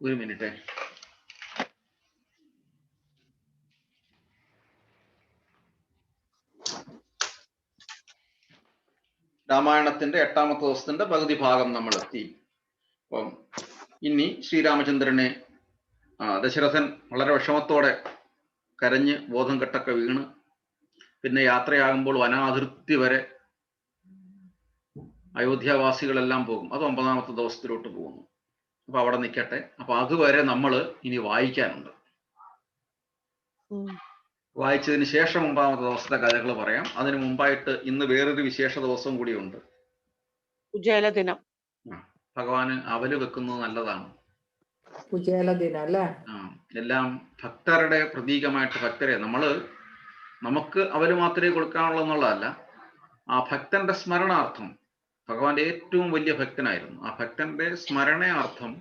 ഒരു മിനിറ്റ്. രാമായണത്തിന്റെ 8ാമത്തെ ദിവസത്തിന്റെ പകുതി ഭാഗം നമ്മൾ എത്തി. അപ്പം ഇനി ശ്രീരാമചന്ദ്രനെ ദശരഥൻ വളരെ വിഷമത്തോടെ കരഞ്ഞ് ബോധം കെട്ടൊക്കെ വീണ് പിന്നെ യാത്രയാകുമ്പോൾ വനാതിർത്തി വരെ അയോധ്യാവാസികളെല്ലാം പോകും. അത് 9ാമത്തെ ദിവസത്തിലോട്ട് പോകുന്നു. അപ്പൊ അവിടെ നിൽക്കട്ടെ. അപ്പൊ അതുവരെ നമ്മൾ ഇനി വായിക്കാനുണ്ട്. വായിച്ചതിന് ശേഷം 9ാമത്തെ ദിവസത്തെ കഥകൾ പറയാം. അതിനു മുമ്പായിട്ട് ഇന്ന് വേറൊരു വിശേഷ ദിവസം കൂടിയുണ്ട്, കുചേലദിനം. ഭഗവാന് അവല് വെക്കുന്നത് നല്ലതാണ്. കുചേലദിനം അല്ലേ? എല്ലാം ഭക്തരുടെ പ്രതീകമായിട്ട് ഭക്തരെ നമുക്ക് അവല് മാത്രമേ കൊടുക്കാനുള്ളൂ എന്നുള്ളതല്ല, ആ ഭക്തന്റെ സ്മരണാർത്ഥം, ഭഗവാന്റെ ഏറ്റവും വലിയ ഭക്തനായിരുന്നു, ആ ഭക്തന്റെ സ്മരണാർത്ഥം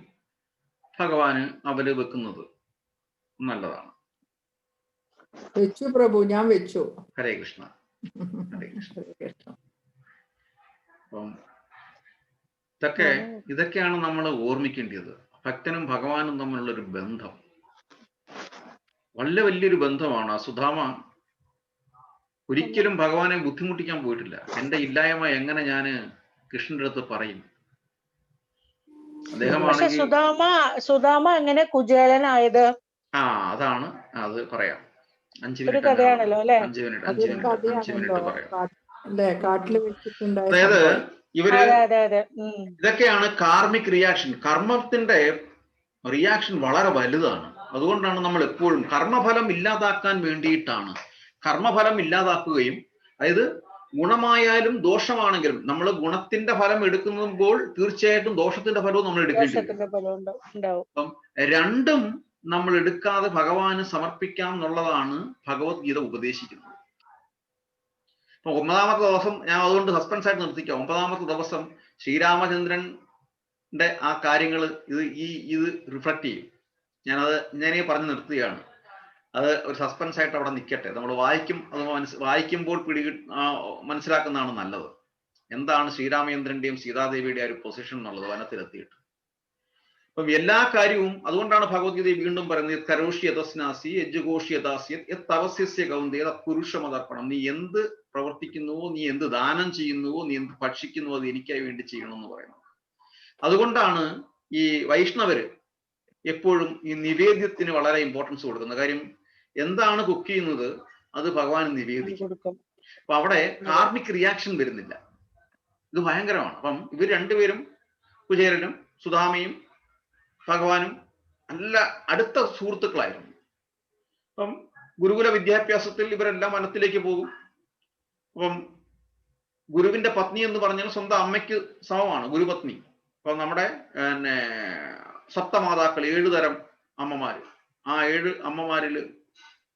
ഭഗവാന് അവല് വെക്കുന്നത് നല്ലതാണ്. വെച്ചു പ്രഭു, ഞാൻ വെച്ചു. ഹരേ കൃഷ്ണ. ഹരേ കൃഷ്ണ. അപ്പം ഇതൊക്കെയാണ് നമ്മൾ ഓർമ്മിക്കേണ്ടത്. ഭക്തനും ഭഗവാനും തമ്മിലുള്ളൊരു ബന്ധം വളരെ വലിയൊരു ബന്ധമാണ്. സുധാമ ഒരിക്കലും ഭഗവാനെ ബുദ്ധിമുട്ടിക്കാൻ പോയിട്ടില്ല. എന്റെ ഇല്ലായ്മ എങ്ങനെ ഞാന് കൃഷ്ണന്റെ അടുത്ത് പറയും? പക്ഷെ സുധാമ എങ്ങനെ കുചേലനായത്? അതാണ്, അത് പറയാം. 5 ഒരു കഥയാണല്ലോ അല്ലെ? 5 മിനിറ്റ് പറയാം. അതായത് ഇതൊക്കെയാണ് കാർമിക് റിയാക്ഷൻ. കർമ്മത്തിന്റെ റിയാക്ഷൻ വളരെ വലുതാണ്. അതുകൊണ്ടാണ് നമ്മൾ എപ്പോഴും കർമ്മഫലം ഇല്ലാതാക്കാൻ വേണ്ടിയിട്ടാണ്. കർമ്മഫലം ഇല്ലാതാക്കുകയും, അതായത് ഗുണമായാലും ദോഷമാണെങ്കിലും നമ്മൾ ഗുണത്തിന്റെ ഫലം എടുക്കുമ്പോൾ തീർച്ചയായിട്ടും ദോഷത്തിന്റെ ഫലവും നമ്മൾ എടുക്കേണ്ടി വരും. അപ്പം രണ്ടും നമ്മൾ എടുക്കാതെ ഭഗവാന് സമർപ്പിക്കാം എന്നുള്ളതാണ് ഭഗവത്ഗീത ഉപദേശിക്കുന്നത്. അപ്പൊ 9ാമത്തെ ദിവസം ഞാൻ അതുകൊണ്ട് സസ്പെൻസ് ആയിട്ട് നിർത്തിക്കാം. 9ാമത്തെ ദിവസം ശ്രീരാമചന്ദ്രന്റെ ആ കാര്യങ്ങൾ ഇത് റിഫ്ലക്ട് ചെയ്യും. ഞാനീ പറഞ്ഞു നിർത്തുകയാണ്. അത് ഒരു സസ്പെൻസ് ആയിട്ട് അവിടെ നിൽക്കട്ടെ. നമ്മൾ വായിക്കുമ്പോൾ മനസ്സിലാക്കുന്നതാണ് നല്ലത്. എന്താണ് ശ്രീരാമചന്ദ്രന്റെയും സീതാദേവിയുടെ ആ ഒരു പൊസിഷൻ എന്നുള്ളത് വനത്തിലെത്തിയിട്ട്. അപ്പം എല്ലാ കാര്യവും അതുകൊണ്ടാണ് ഭഗവത്ഗീത വീണ്ടും പറയുന്നത്, കരോഷി യതസ്നാസി യജ്ജുഘോഷി യഥാസ്യത് തപസ്യസ്യ കൗന്ദേയ പുരുഷമതർപ്പണം. നീ എന്ത് പ്രവർത്തിക്കുന്നുവോ, നീ എന്ത് ദാനം ചെയ്യുന്നുവോ, നീ എന്ത് ഭക്ഷിക്കുന്നുവോ, അത് എനിക്കായി വേണ്ടി ചെയ്യണമെന്ന് പറയുന്നത്. അതുകൊണ്ടാണ് ഈ വൈഷ്ണവര് എപ്പോഴും ഈ നിവേദ്യത്തിന് വളരെ ഇമ്പോർട്ടൻസ് കൊടുക്കുന്നത്. കാര്യം എന്താണ് കുക്ക് ചെയ്യുന്നത് അത് ഭഗവാന് നിവേദിക്കും. അപ്പൊ അവിടെ കാർമിക് റിയാക്ഷൻ വരുന്നില്ല. ഇത് ഭയങ്കരമാണ്. അപ്പം ഇവർ രണ്ടുപേരും, കുചേലനും സുധാമയും ഭഗവാനും നല്ല അടുത്ത സുഹൃത്തുക്കളായിരുന്നു. അപ്പം ഗുരുകുല വിദ്യാഭ്യാസത്തിൽ ഇവരെല്ലാം വനത്തിലേക്ക് പോകും. അപ്പം ഗുരുവിന്റെ പത്നി എന്ന് പറഞ്ഞാൽ സ്വന്തം അമ്മയ്ക്ക് സമമാണ് ഗുരുപത്നി. അപ്പൊ നമ്മുടെ സപ്തമാതാക്കൾ, 7 തരം അമ്മമാര്, ആ 7 അമ്മമാരിൽ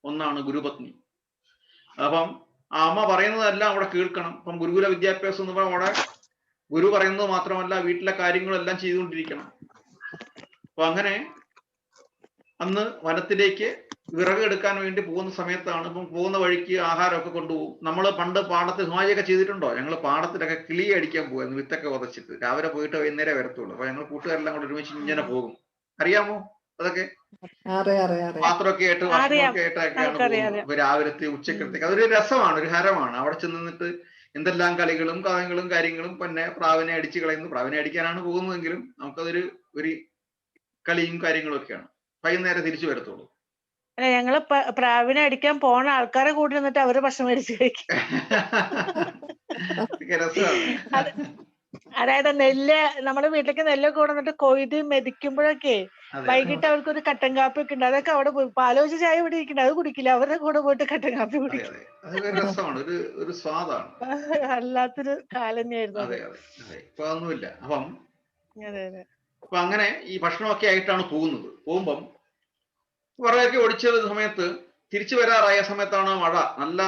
ഒന്നാണ് ഗുരുപത്നി. അപ്പം ആ അമ്മ പറയുന്നതെല്ലാം അവിടെ കേൾക്കണം. അപ്പം ഗുരുകുല വിദ്യാഭ്യാസം എന്ന് പറഞ്ഞാൽ അവിടെ ഗുരു പറയുന്നത് മാത്രമല്ല, വീട്ടിലെ കാര്യങ്ങളെല്ലാം ചെയ്തുകൊണ്ടിരിക്കണം. അപ്പൊ അങ്ങനെ അന്ന് വനത്തിലേക്ക് വിറക് എടുക്കാൻ വേണ്ടി പോകുന്ന സമയത്താണ്, ഇപ്പം പോകുന്ന വഴിക്ക് ആഹാരമൊക്കെ കൊണ്ടുപോകും. നമ്മൾ പണ്ട് പാടത്ത് ഹിമാലയൊക്കെ ചെയ്തിട്ടുണ്ടോ? ഞങ്ങൾ പാടത്തിലൊക്കെ കിളി അടിക്കാൻ പോകുന്നു, വിത്തൊക്കെ ഉതച്ചിട്ട്. രാവിലെ പോയിട്ട് വൈകുന്നേരം വരത്തുള്ളൂ. അപ്പൊ ഞങ്ങൾ കൂട്ടുകാരെല്ലാം കൂടെ ഒരുമിച്ച് ഇങ്ങനെ പോകും. അറിയാമോ അതൊക്കെ? പാത്രമൊക്കെ ആയിട്ട് ഭക്ഷണമൊക്കെ ആയിട്ടൊക്കെയാണ് പോകുന്നത്. ഇപ്പൊ രാവിലത്തെ ഉച്ചക്കലത്തേക്ക് അതൊരു രസമാണ്, ഒരു ഹരമാണ്. അവിടെ ചെന്നിട്ട് എന്തെല്ലാം കളികളും കഥകളും കാര്യങ്ങളും. പിന്നെ പ്രാവിനെ അടിച്ചു കളയുന്നു. പ്രാവിനെ അടിക്കാനാണ് പോകുന്നതെങ്കിലും നമുക്കതൊരു കളിയും കാര്യങ്ങളും ഒക്കെയാണ്. വൈകുന്നേരം തിരിച്ചു വരത്തുള്ളൂ. ഞങ്ങള് പ്രാവിനെ അടിക്കാൻ പോണ ആൾക്കാരെ കൂടി നിന്നിട്ട് അവര് ഭക്ഷണം മേടിച്ച് കഴിക്കും. അതായത് നെല്ല്, നമ്മുടെ വീട്ടിലേക്ക് നെല്ലൊക്കെ കൊണ്ടുവന്നിട്ട് കൊയ്ത് മെതിക്കുമ്പോഴൊക്കെ വൈകിട്ട് അവർക്കൊരു കട്ടൻ കാപ്പി ഒക്കെ ഉണ്ട്. അതൊക്കെ അവിടെ പോയി പാലോചിച്ച ചായ ഇവിടെ ഇരിക്കണ്ട, അത് കുടിക്കില്ല. അവരുടെ കൂടെ പോയിട്ട് കട്ടൻ കാപ്പി കുടിക്കും. ഒരു സ്വാദാണ്. അല്ലാത്തൊരു കാലം തന്നെയായിരുന്നു. അതെ അതെ അതെ, ഇപ്പൊ അതൊന്നുമില്ല. അപ്പം അപ്പൊ അങ്ങനെ ഈ ഭക്ഷണമൊക്കെ ആയിട്ടാണ് പോകുന്നത്. പോകുമ്പം വിറകൊക്കെ ഒടിച്ച സമയത്ത് തിരിച്ചു വരാറായ സമയത്താണ് മഴ, നല്ല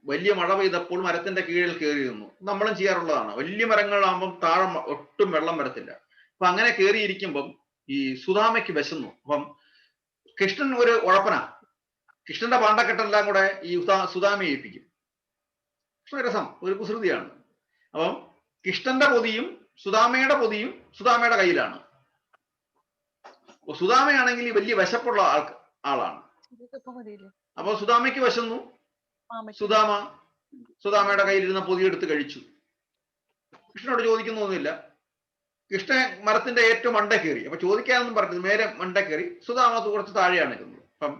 വലിയ മഴ പെയ്തപ്പോൾ മരത്തിന്റെ കീഴിൽ കയറി നിന്നു. നമ്മളും ചെയ്യാറുള്ളതാണ്. വലിയ മരങ്ങളാകുമ്പം താഴെ ഒട്ടും വെള്ളം വരത്തില്ല. അപ്പൊ അങ്ങനെ കയറിയിരിക്കുമ്പം ഈ സുധാമയ്ക്ക് വിശന്നു. അപ്പം കൃഷ്ണൻ ഒരു ഉഴപ്പനാ. കൃഷ്ണന്റെ പാണ്ടക്കെട്ടെല്ലാം കൂടെ ഈ സുധാമയെ ഏൽപ്പിക്കും. രസം, ഒരു കുസൃതിയാണ്. അപ്പം കൃഷ്ണന്റെ പൊതിയും സുധാമയുടെ പൊതിയും സുധാമയുടെ കയ്യിലാണ്. സുധാമയാണെങ്കിൽ ഈ വലിയ വിശപ്പുള്ള ആളാണ്. അപ്പൊ സുധാമയ്ക്ക് വിശന്നു. സുധാമയുടെ കയ്യിലിരുന്ന പൊതിയെടുത്ത് കഴിച്ചു. കൃഷ്ണനോട് ചോദിക്കുന്നൊന്നുമില്ല. കൃഷ്ണൻ മരത്തിന്റെ ഏറ്റവും മണ്ട കയറി. അപ്പൊ ചോദിക്കാനൊന്നും പറഞ്ഞത് നേരെ മണ്ട കയറി. സുധാമ കുറച്ച് താഴെയാണ് ഇരുന്നത്. അപ്പം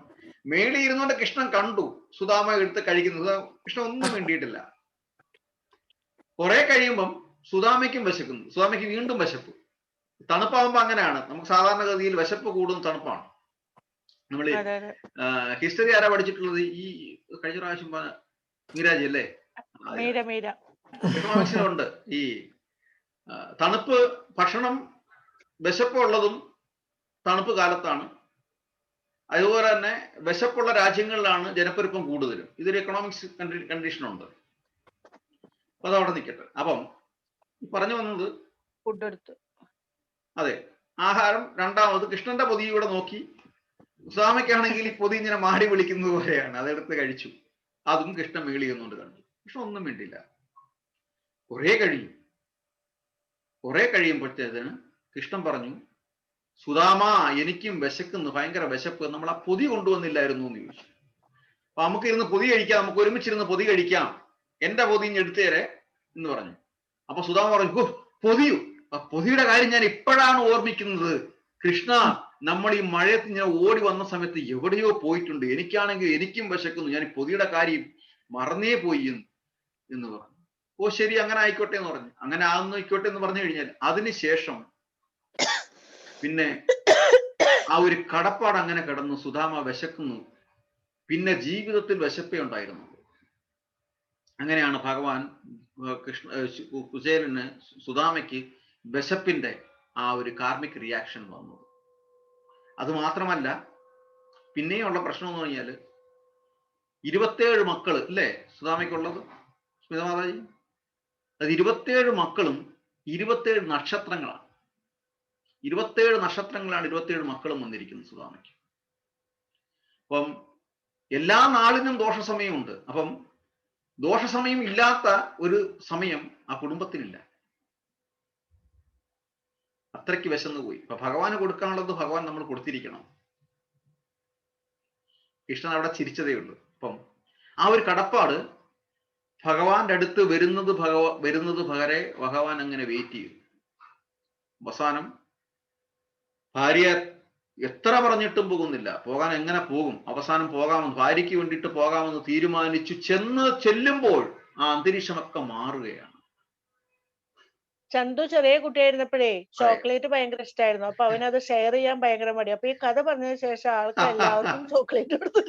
മേളിൽ ഇരുന്നുകൊണ്ട് കൃഷ്ണൻ കണ്ടു സുധാമ എടുത്ത് കഴിക്കുന്നത്. കൃഷ്ണൻ ഒന്നും വേണ്ടിയിട്ടില്ല. കുറെ കഴിയുമ്പം സുധാമയ്ക്കും വിശക്കുന്നു. സുധാമയ്ക്ക് വീണ്ടും വിശപ്പ്. തണുപ്പാകുമ്പോ അങ്ങനെയാണ്. നമുക്ക് സാധാരണഗതിയിൽ വിശപ്പ് കൂടുന്ന തണുപ്പാണ്. നമ്മൾ ഹിസ്റ്ററി ആരാ പഠിച്ചിട്ടുള്ളത്? ഈ കഴിഞ്ഞ പ്രാവശ്യം മീരാജി അല്ലേ? എക്കണോമിക്സിലുണ്ട് ഈ തണുപ്പ് ഭക്ഷണം വിശപ്പുള്ളതും തണുപ്പ് കാലത്താണ്. അതുപോലെ തന്നെ വിശപ്പുള്ള രാജ്യങ്ങളിലാണ് ജനപ്പെരുപ്പം കൂടുതലും. ഇതൊരു എക്കണോമിക്സ് കണ്ടീഷൻ ഉണ്ട്. അപ്പൊ അതവിടെ നിൽക്കട്ടെ. അപ്പം പറഞ്ഞു വന്നത് ഫുഡ് എടുത്തു. അതെ, ആഹാരം. രണ്ടാമത് കൃഷ്ണന്റെ പൊതിയൂടെ നോക്കി. സുധാമയ്ക്കാണെങ്കിൽ ഈ പൊതി ഇങ്ങനെ മാടി വിളിക്കുന്നത് പോലെയാണ്. അതെടുത്ത് കഴിച്ചു. അതും കൃഷ്ണൻ മേളി എന്നുകൊണ്ട് കണ്ടു. കൃഷ്ണൻ ഒന്നും വേണ്ടില്ല. കുറെ കഴിയുമ്പോഴത്തേന് കൃഷ്ണൻ പറഞ്ഞു, സുധാമ എനിക്കും വിശക്കുന്നു, ഭയങ്കര വിശപ്പ്, നമ്മൾ ആ പൊതി കൊണ്ടുവന്നില്ലായിരുന്നു എന്ന് ചോദിച്ചു. അപ്പൊ നമുക്ക് ഇരുന്ന് പൊതി കഴിക്കാം, നമുക്ക് ഒരുമിച്ചിരുന്ന് പൊതി കഴിക്കാം, എന്റെ പൊതി എടുത്തേരെ എന്ന് പറഞ്ഞു. അപ്പൊ സുധാമ പറഞ്ഞു, പൊതിയോ? ആ പൊതിയുടെ കാര്യം ഞാൻ ഇപ്പോഴാണ് ഓർമ്മിക്കുന്നത്. കൃഷ്ണ, നമ്മൾ ഈ മഴയത്ത് ഇങ്ങനെ ഓടി വന്ന സമയത്ത് എവിടെയോ പോയിട്ടുണ്ട്. എനിക്കാണെങ്കിൽ എനിക്കും വിശക്കുന്നു, ഞാൻ ഈ പൊതിയുടെ കാര്യം മറന്നേ പോയി എന്ന് പറഞ്ഞു. ഓ ശരി, അങ്ങനെ ആയിക്കോട്ടെ എന്ന് പറഞ്ഞു. അങ്ങനെ ആയിക്കോട്ടെ എന്ന് പറഞ്ഞു കഴിഞ്ഞാൽ അതിനുശേഷം പിന്നെ ആ ഒരു കടപ്പാട് അങ്ങനെ കിടന്നു. സുധാമ വിശക്കുന്നു. പിന്നെ ജീവിതത്തിൽ വിശപ്പേ ഉണ്ടായിരുന്നു. അങ്ങനെയാണ് ഭഗവാൻ കുചേലന് സുധാമയ്ക്ക് വിശപ്പിന്റെ ആ ഒരു കാർമിക് റിയാക്ഷൻ വന്നത്. അത് മാത്രമല്ല, പിന്നെയുള്ള പ്രശ്നം എന്ന് പറഞ്ഞാല് 27 മക്കള് അല്ലേ സുധാമയ്ക്കുള്ളത്, സ്മിത മാതാജി? അത് 27 മക്കളും 27 നക്ഷത്രങ്ങളാണ്. 27 നക്ഷത്രങ്ങളാണ് 27 മക്കളും വന്നിരിക്കുന്നത് സുധാമയ്ക്ക്. അപ്പം എല്ലാ നാളിനും ദോഷസമയമുണ്ട്. അപ്പം ദോഷസമയം ഇല്ലാത്ത ഒരു സമയം ആ കുടുംബത്തിനില്ല. അത്രയ്ക്ക് വിശന്നു പോയി. അപ്പൊ ഭഗവാന് കൊടുക്കാനുള്ളത് ഭഗവാൻ നമ്മൾ കൊടുത്തിരിക്കണം. കൃഷ്ണൻ അവിടെ ചിരിച്ചതേ ഉള്ളൂ. അപ്പം ആ ഒരു കടപ്പാട് ഭഗവാന്റെ അടുത്ത് വരുന്നത് പകരെ ഭഗവാൻ അങ്ങനെ വെയിറ്റ് ചെയ്തു. അവസാനം ഭാര്യ എത്ര പറഞ്ഞിട്ടും പോകുന്നില്ല. പോകാൻ എങ്ങനെ പോകും? അവസാനം പോകാമെന്ന്, ഭാര്യയ്ക്ക് വേണ്ടിയിട്ട് പോകാമെന്ന് തീരുമാനിച്ചു ചെല്ലുമ്പോൾ ആ അന്തരീക്ഷമൊക്കെ മാറുകയാണ്. ചന്തു ചെറിയ കുട്ടിയായിരുന്നപ്പോഴേ ചോക്ലേറ്റ് ഭയങ്കര ഇഷ്ടമായിരുന്നു. അപ്പൊ അവനത് ഷെയർ ചെയ്യാൻ ഭയങ്കര മടി. അപ്പൊ ഈ കഥ പറഞ്ഞതിന് ശേഷം ആൾക്ക് എല്ലാവർക്കും ചോക്ലേറ്റ് കൊടുത്തു.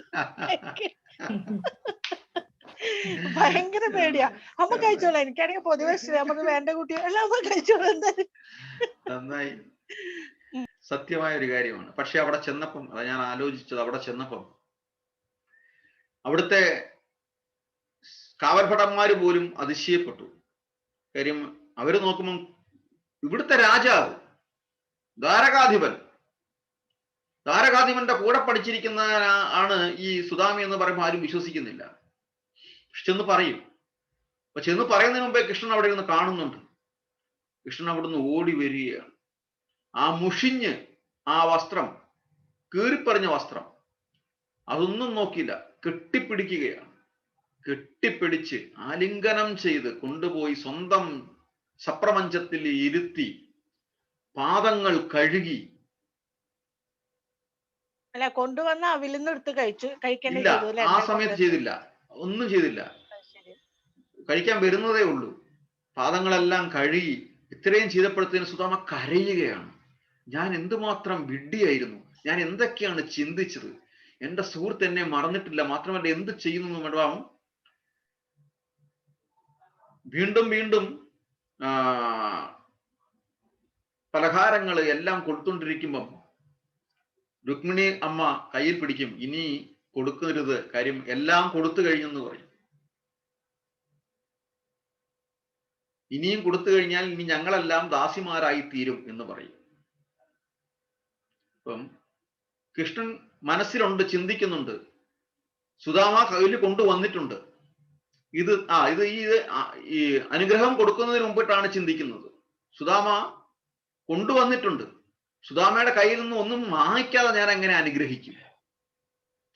ഭയങ്കര പേടിയാ. അമ്മ കഴിച്ചോളാം, എനിക്കാണെങ്കിൽ പൊതുവെ നമുക്ക് വേണ്ട കുട്ടികളെല്ലാം അമ്മ കഴിച്ചോളാം എന്തായാലും. നന്നായി, സത്യമായ ഒരു കാര്യമാണ്. പക്ഷെ അവിടെ ചെന്നപ്പം അതാ ഞാൻ ആലോചിച്ചത്. അവിടെ ചെന്നപ്പം അവിടുത്തെ കാവൽഭടന്മാര് പോലും അതിശയപ്പെട്ടു. കാര്യം അവര് നോക്കുമ്പം ഇവിടുത്തെ രാജാവ് ദ്വാരകാധിപന്റെ കൂടെ പഠിച്ചിരിക്കുന്ന ആണ് ഈ സുധാമി എന്ന് പറയുമ്പോൾ ആരും വിശ്വസിക്കുന്നില്ല. ചെന്ന് പറയും. അപ്പൊ ചെന്ന് പറയുന്നതിന് മുമ്പേ കൃഷ്ണൻ അവിടെ ഇരുന്ന് കാണുന്നുണ്ട്. കൃഷ്ണൻ അവിടുന്ന് ഓടി വരികയാണ്. ആ മുഷിഞ്ഞ് ആ വസ്ത്രം, കീറിപ്പറിഞ്ഞ വസ്ത്രം, അതൊന്നും നോക്കിയില്ല, കെട്ടിപ്പിടിക്കുകയാണ്. കെട്ടിപ്പിടിച്ച് ആലിംഗനം ചെയ്ത് കൊണ്ടുപോയി സ്വന്തം സപ്രമഞ്ചത്തിൽ ഇരുത്തി പാദങ്ങൾ കഴുകി. അല്ല, കൊണ്ടുവന്ന അവിലെടുത്ത് കഴിച്ചു. ഇല്ല, ആ സമയത്ത് ചെയ്തില്ല, ഒന്നും ചെയ്തില്ല. കഴിക്കാൻ വരുന്നതേ ഉള്ളൂ. പാദങ്ങളെല്ലാം കഴുകി. ഇത്രയും ചെയ്തപ്പോഴത്തേന് സുധാമ കരയുകയാണ്. ഞാൻ എന്തുമാത്രം വിഡ്ഢിയായിരുന്നു, ഞാൻ എന്തൊക്കെയാണ് ചിന്തിച്ചത്, എന്റെ സുഹൃത്ത് എന്നെ മറന്നിട്ടില്ല, മാത്രമല്ല എന്ത് ചെയ്യുന്നു മേഡം. വീണ്ടും വീണ്ടും പലഹാരങ്ങൾ എല്ലാം കൊടുത്തോണ്ടിരിക്കുമ്പം രുക്മിണി അമ്മ കയ്യിൽ പിടിക്കും. ഇനി കൊടുക്കരുത്, കാര്യം എല്ലാം കൊടുത്തു കഴിഞ്ഞെന്ന് പറയും. ഇനിയും കൊടുത്തു കഴിഞ്ഞാൽ ഇനി ഞങ്ങളെല്ലാം ദാസിമാരായി തീരും എന്ന് പറയും. അപ്പം കൃഷ്ണൻ മനസ്സിലുണ്ട്, ചിന്തിക്കുന്നുണ്ട്. സുധാമ കയ്യിൽ കൊണ്ടുവന്നിട്ടുണ്ട്. ഇത് ഈ അനുഗ്രഹം കൊടുക്കുന്നതിന് മുമ്പിട്ടാണ് ചിന്തിക്കുന്നത്. സുധാമ കൊണ്ടുവന്നിട്ടുണ്ട്. സുധാമയുടെ കയ്യിൽ നിന്ന് ഒന്നും വാങ്ങിക്കാതെ ഞാൻ എങ്ങനെ അനുഗ്രഹിക്കും?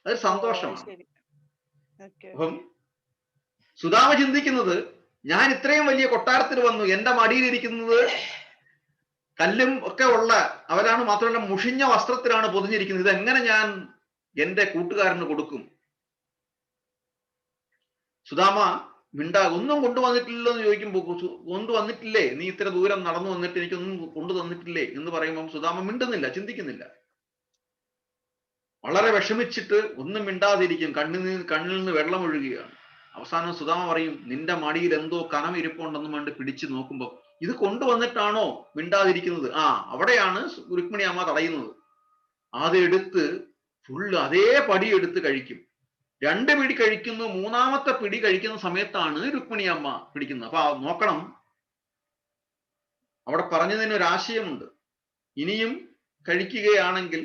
അത് ഓ സന്തോഷമാണ്. ശരി. ഓക്കെ അപ്പം ഓക്കെ. സുധാമ ചിന്തിക്കുന്നത്, ഞാൻ ഇത്രയും വലിയ കൊട്ടാരത്തിൽ വന്നു, എന്റെ മടിയിലിരിക്കുന്നത് കല്ലും ഒക്കെ ഉള്ള അവരാണ്, മാത്രമല്ല മുഷിഞ്ഞ വസ്ത്രത്തിലാണ് പൊതിഞ്ഞിരിക്കുന്നത്, ഇതെങ്ങനെ ഞാൻ എന്റെ കൂട്ടുകാരന് കൊടുക്കും? സുധാമ ഒന്നും കൊണ്ടുവന്നിട്ടില്ലല്ലോ എന്ന് ചോദിക്കുമ്പോൾ, കൊണ്ടുവന്നിട്ടില്ലേ, നീ ഇത്ര ദൂരം നടന്നു വന്നിട്ട് എനിക്കൊന്നും കൊണ്ടു തന്നിട്ടില്ലേ എന്ന് പറയുമ്പോൾ സുധാമ മിണ്ടുന്നില്ല, ചിന്തിക്കുന്നില്ല. വളരെ വിഷമിച്ചിട്ട് ഒന്നും മിണ്ടാതിരിക്കും, കണ്ണിൽ നിന്ന് വെള്ളം ഒഴുകുകയാണ്. അവസാനം സുധാമ പറയും, നിന്റെ മടിയിൽ എന്തോ കനം ഇരിപ്പുണ്ടെന്ന് കണ്ട് പിടിച്ചു നോക്കുമ്പോൾ, ഇത് കൊണ്ടുവന്നിട്ടാണോ മിണ്ടാതിരിക്കുന്നത്? അവിടെയാണ് രുക്മിണി അമ്മ തടയുന്നത്. അതെടുത്ത് ഫുള്ള് അതേ പടി എടുത്ത് കഴിക്കും. 2 പിടി കഴിക്കുന്നു. 3ാമത്തെ പിടി കഴിക്കുന്ന സമയത്താണ് രുക്മിണി അമ്മ പിടിക്കുന്നത്. അപ്പൊ നോക്കണം, അവിടെ പറഞ്ഞതിന് ഒരു ആശയമുണ്ട്. ഇനിയും കഴിക്കുകയാണെങ്കിൽ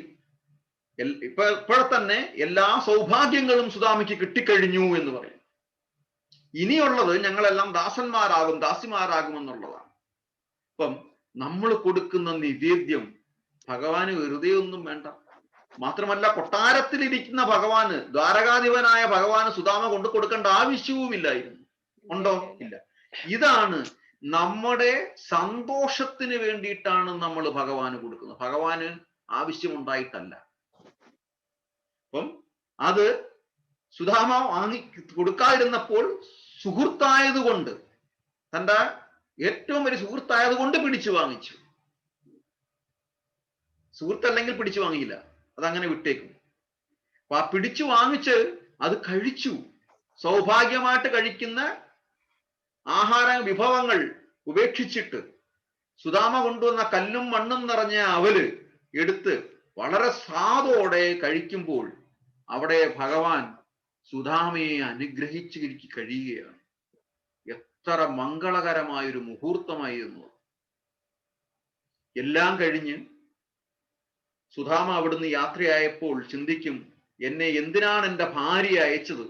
ഇപ്പോഴെ തന്നെ എല്ലാ സൗഭാഗ്യങ്ങളും സുധാമയ്ക്ക് കിട്ടിക്കഴിഞ്ഞു എന്ന് പറയും. ഇനിയുള്ളത് ഞങ്ങളെല്ലാം ദാസന്മാരാകും, ദാസിമാരാകും എന്നുള്ളതാണ്. അപ്പം നമ്മൾ കൊടുക്കുന്ന നിവേദ്യം ഭഗവാന് വെറുതെ ഒന്നും വേണ്ട. മാത്രമല്ല, കൊട്ടാരത്തിലിരിക്കുന്ന ഭഗവാന്, ദ്വാരകാധിപനായ ഭഗവാന് സുധാമ കൊണ്ടു കൊടുക്കേണ്ട ആവശ്യവുമില്ലായിരുന്നു. ഉണ്ടോ? ഇല്ല. ഇതാണ് നമ്മുടെ സന്തോഷത്തിന് വേണ്ടിയിട്ടാണ് നമ്മൾ ഭഗവാന് കൊടുക്കുന്നത്, ഭഗവാന് ആവശ്യമുണ്ടായിട്ടല്ല. അപ്പം അത് സുധാമ കൊടുക്കാതിരുന്നപ്പോൾ സുഹൃത്തായതുകൊണ്ട്, തന്റെ ഏറ്റവും വലിയ സുഹൃത്തായതുകൊണ്ട് പിടിച്ചു വാങ്ങിച്ചു. സുഹൃത്തല്ലെങ്കിൽ പിടിച്ചു വാങ്ങിയില്ല, അതങ്ങനെ വിട്ടേക്കും. അപ്പൊ ആ പിടിച്ചു വാങ്ങിച്ച് അത് കഴിച്ചു. സൗഭാഗ്യമായിട്ട് കഴിക്കുന്ന ആഹാര വിഭവങ്ങൾ ഉപേക്ഷിച്ചിട്ട് സുധാമ കൊണ്ടുവന്ന കല്ലും മണ്ണും നിറഞ്ഞ അവല് എടുത്ത് വളരെ സ്വാദോടെ കഴിക്കുമ്പോൾ അവിടെ ഭഗവാൻ സുധാമയെ അനുഗ്രഹിച്ച് കഴിയുകയാണ്. എത്ര മംഗളകരമായൊരു മുഹൂർത്തമായിരുന്നു. എല്ലാം കഴിഞ്ഞ് സുധാമ അവിടുന്ന് യാത്രയായപ്പോൾ ചിന്തിക്കും, എന്നെ എന്തിനാണ് എൻ്റെ ഭാര്യ അയച്ചത്?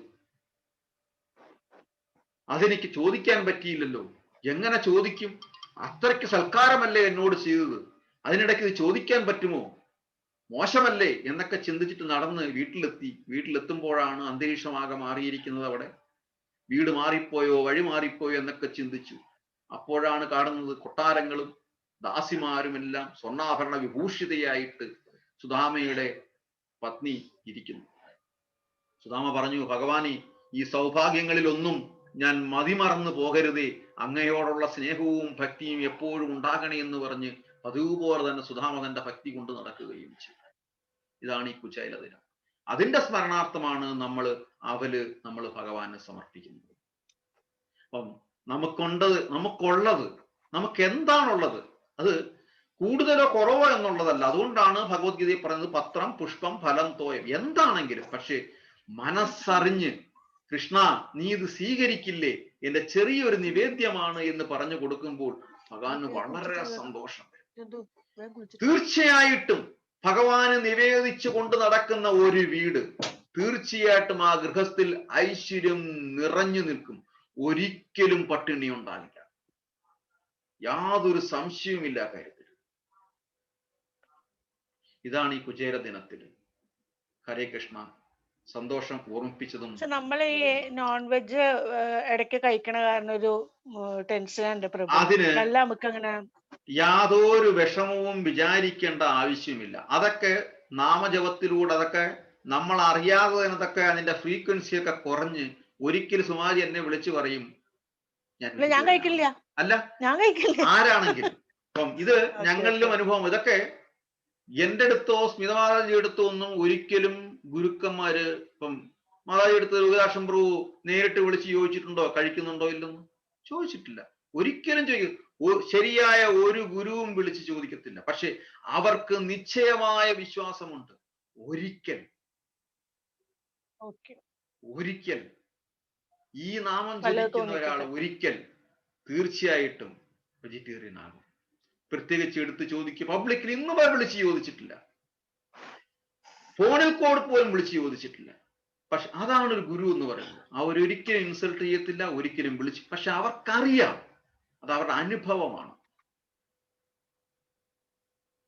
അതെനിക്ക് ചോദിക്കാൻ പറ്റിയില്ലല്ലോ. എങ്ങനെ ചോദിക്കും? അത്രയ്ക്ക് സൽക്കാരമല്ലേ എന്നോട് ചെയ്തത്, അതിനിടയ്ക്ക് ഇത് ചോദിക്കാൻ പറ്റുമോ? മോശമല്ലേ എന്നൊക്കെ ചിന്തിച്ചിട്ട് നടന്ന് വീട്ടിലെത്തുമ്പോഴാണ് അന്തരീക്ഷമാകെ മാറിയിരിക്കുന്നത്. അവിടെ വീട് മാറിപ്പോയോ, വഴി മാറിപ്പോയോ എന്നൊക്കെ ചിന്തിച്ചു. അപ്പോഴാണ് കാണുന്നത് കൊട്ടാരങ്ങളും ദാസിമാരുമെല്ലാം സ്വർണ്ണാഭരണ വിഭൂഷിതയായിട്ട് സുധാമയുടെ പത്നി ഇരിക്കുന്നു. സുധാമ പറഞ്ഞു, ഭഗവാനെ, ഈ സൗഭാഗ്യങ്ങളിലൊന്നും ഞാൻ മതിമറന്നു പോകരുതേ, അങ്ങയോടുള്ള സ്നേഹവും ഭക്തിയും എപ്പോഴും ഉണ്ടാകണേ എന്ന് പറഞ്ഞ് പതിവുപോലെ തന്നെ സുധാമ തന്റെ ഭക്തി കൊണ്ട് നടക്കുകയും ചെയ്തു. ഇതാണ് ഈ കുചേല ദിനം. അതിന്റെ സ്മരണാർത്ഥമാണ് നമ്മൾ ഭഗവാന് സമർപ്പിക്കുന്നത്. അപ്പം നമുക്കുള്ളത്, നമുക്ക് എന്താണുള്ളത്, അത് കൂടുതലോ കുറവോ എന്നുള്ളതല്ല. അതുകൊണ്ടാണ് ഭഗവത്ഗീതയിൽ പറയുന്നത് പത്രം പുഷ്പം ഫലം തോയം, എന്താണെങ്കിലും. പക്ഷെ മനസ്സറിഞ്ഞ്, കൃഷ്ണ നീ ഇത് സ്വീകരിക്കില്ലേ, എന്റെ ചെറിയൊരു നിവേദ്യമാണ് എന്ന് പറഞ്ഞു കൊടുക്കുമ്പോൾ ഭഗവാന് വളരെ സന്തോഷം. തീർച്ചയായിട്ടും ഭഗവാന് നിവേദിച്ചു കൊണ്ട് നടക്കുന്ന ഒരു വീട്, തീർച്ചയായിട്ടും ആ ഗൃഹത്തിൽ ഐശ്വര്യം നിറഞ്ഞു നിൽക്കും. ഒരിക്കലും പട്ടിണി ഉണ്ടാകില്ല, യാതൊരു സംശയവുമില്ല കാര്യത്തിൽ. ഇതാണ് ഈ കുചേല ദിനത്തിൽ ഹരേ കൃഷ്ണ സന്തോഷം ഓർമ്മിപ്പിച്ചതും. പക്ഷെ നമ്മൾ ഈ നോൺ വെജ് ഇടയ്ക്ക് കഴിക്കണ കാരണം ഒരു ടെൻഷൻ ഉണ്ട് പ്രഭു. അതല്ല നമുക്ക് അങ്ങനെ യാതൊരു വിഷമവും വിചാരിക്കേണ്ട ആവശ്യമില്ല. അതൊക്കെ നാമജപത്തിലൂടെ, അതൊക്കെ നമ്മൾ അറിയാതെ തന്നെ അതൊക്കെ അതിന്റെ ഫ്രീക്വൻസി ഒക്കെ കുറഞ്ഞ് ഒരിക്കലും സുമാരി എന്നെ വിളിച്ചു പറയും, ഞാൻ കഴിക്കില്ല, അല്ല ഞാൻ കഴിക്കില്ല, ആരാണെങ്കിലും. അപ്പം ഇത് ഞങ്ങളിലും അനുഭവം. ഇതൊക്കെ എന്റെ അടുത്തോ സ്മിതമാതാജി അടുത്തോ ഒന്നും ഒരിക്കലും ഗുരുക്കന്മാര്, ഇപ്പം മാതാജി അടുത്ത് യോഗദാക്ഷൻ പ്രഭു നേരിട്ട് വിളിച്ച് ചോദിച്ചിട്ടുണ്ടോ കഴിക്കുന്നുണ്ടോ ഇല്ലെന്ന്? ചോദിച്ചിട്ടില്ല. ഒരിക്കലും ശരിയായ ഒരു ഗുരുവും വിളിച്ച് ചോദിക്കത്തില്ല. പക്ഷെ അവർക്ക് നിശ്ചയമായ വിശ്വാസമുണ്ട്, ഒരിക്കൽ ഈ നാമം ജപിക്കുന്ന ഒരാൾ ഒരിക്കൽ തീർച്ചയായിട്ടും വെജിറ്റേറിയൻ ആകും. പ്രത്യേകിച്ച് എടുത്ത് ചോദിക്കും. പബ്ലിക്കിൽ ഇന്ന് വരെ വിളിച്ച് ചോദിച്ചിട്ടില്ല, ഫോണിൽ കോഡ് പോലും വിളിച്ച് ചോദിച്ചിട്ടില്ല. പക്ഷെ അതാണ് ഒരു ഗുരു എന്ന് പറയുന്നത്. അവരൊരിക്കലും ഇൻസൾട്ട് ചെയ്യത്തില്ല, ഒരിക്കലും വിളിച്ച്. പക്ഷെ അവർക്കറിയാം, അത് അവരുടെ അനുഭവമാണ്.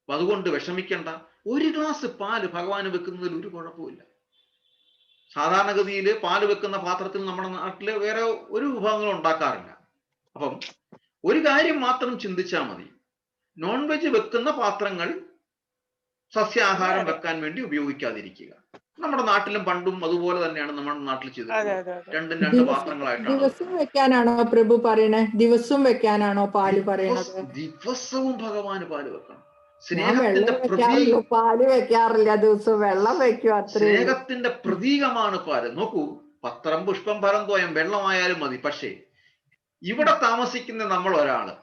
അപ്പൊ അതുകൊണ്ട് വിഷമിക്കേണ്ട. ഒരു ഗ്ലാസ് പാല് ഭഗവാന് വെക്കുന്നതിൽ ഒരു കുഴപ്പമില്ല. സാധാരണഗതിയിൽ പാല് വെക്കുന്ന പാത്രത്തിൽ നമ്മുടെ നാട്ടില് വേറെ ഒരു വിഭവങ്ങളും ഉണ്ടാക്കാറില്ല. അപ്പം ഒരു കാര്യം മാത്രം ചിന്തിച്ചാൽ മതി, നോൺ വെജ് വെക്കുന്ന പാത്രങ്ങൾ സസ്യാഹാരം വെക്കാൻ വേണ്ടി ഉപയോഗിക്കാതിരിക്കുക. നമ്മുടെ നാട്ടിലും പണ്ടും അതുപോലെ തന്നെയാണ് നമ്മുടെ നാട്ടിൽ ചെയ്തിട്ടുള്ളത്. രണ്ടും രണ്ട് പാത്രങ്ങളായിട്ടാണ്. ദിവസം വെക്കാനാണോ പ്രഭു പറയണേ? ദിവസം വെക്കാനാണോ പാല് പറയണത്? ദിവസവും ഭഗവാന് പാല് വെക്കണം. പാല് വെക്കാറില്ല, ദിവസം വെള്ളം വെക്കും. സ്നേഹത്തിന്റെ പ്രതീകമാണ് പാല്. നോക്കൂ, പത്രം പുഷ്പം ഫലം തോയം വെള്ളമായാലും മതി. പക്ഷേ ഇവിടെ താമസിക്കുന്ന നമ്മൾ ഒരാള്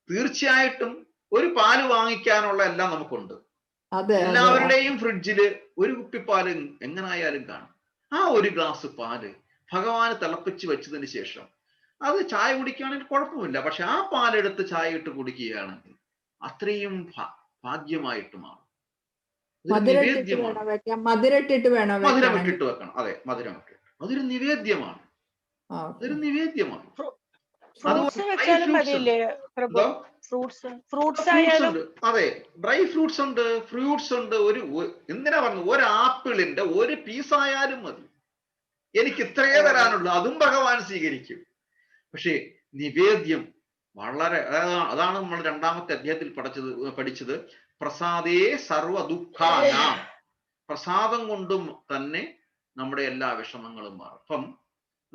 തീർച്ചയായിട്ടും ഒരു പാല് വാങ്ങിക്കാനുള്ള എല്ലാം നമുക്കുണ്ട്. എല്ലാവരുടെയും ഫ്രിഡ്ജില് ഒരു കുപ്പിപ്പാല് എങ്ങനായാലും കാണും. ആ ഒരു ഗ്ലാസ് പാല് ഭഗവാന് തിളപ്പിച്ച് വെച്ചതിന് ശേഷം അത് ചായ കുടിക്കുകയാണെങ്കിൽ കുഴപ്പമില്ല. പക്ഷെ ആ പാലെടുത്ത് ചായ ഇട്ട് കുടിക്കുകയാണെങ്കിൽ അത്രയും ഭാഗ്യമായിട്ട് മാറും. മധുരമിട്ടിട്ട് വേണം. മധുരമിട്ടിട്ട് വെക്കണം. അതെ, മധുരമിട്ടിട്ട്. അതൊരു നിവേദ്യമാണ്. അതൊരു നിവേദ്യമാണ്. അതെ, ഡ്രൈ ഫ്രൂട്ട്സ് ഉണ്ട്, ഫ്രൂട്ട്സ് ഉണ്ട്. എന്തിനാ പറഞ്ഞു, ഒരു ആപ്പിളിന്റെ ഒരു പീസായാലും മതി. എനിക്ക് ഇത്രയേ തരാനുള്ളൂ, അതും ഭഗവാൻ സ്വീകരിക്കും. പക്ഷേ നിവേദ്യം വളരെ, അതാണ് നമ്മൾ രണ്ടാമത്തെ അധ്യായത്തിൽ പഠിച്ചത് പ്രസാദേ സർവ ദുഃഖാനാം. പ്രസാദം കൊണ്ടും തന്നെ നമ്മുടെ എല്ലാ വിഷമങ്ങളും മാറും. അപ്പം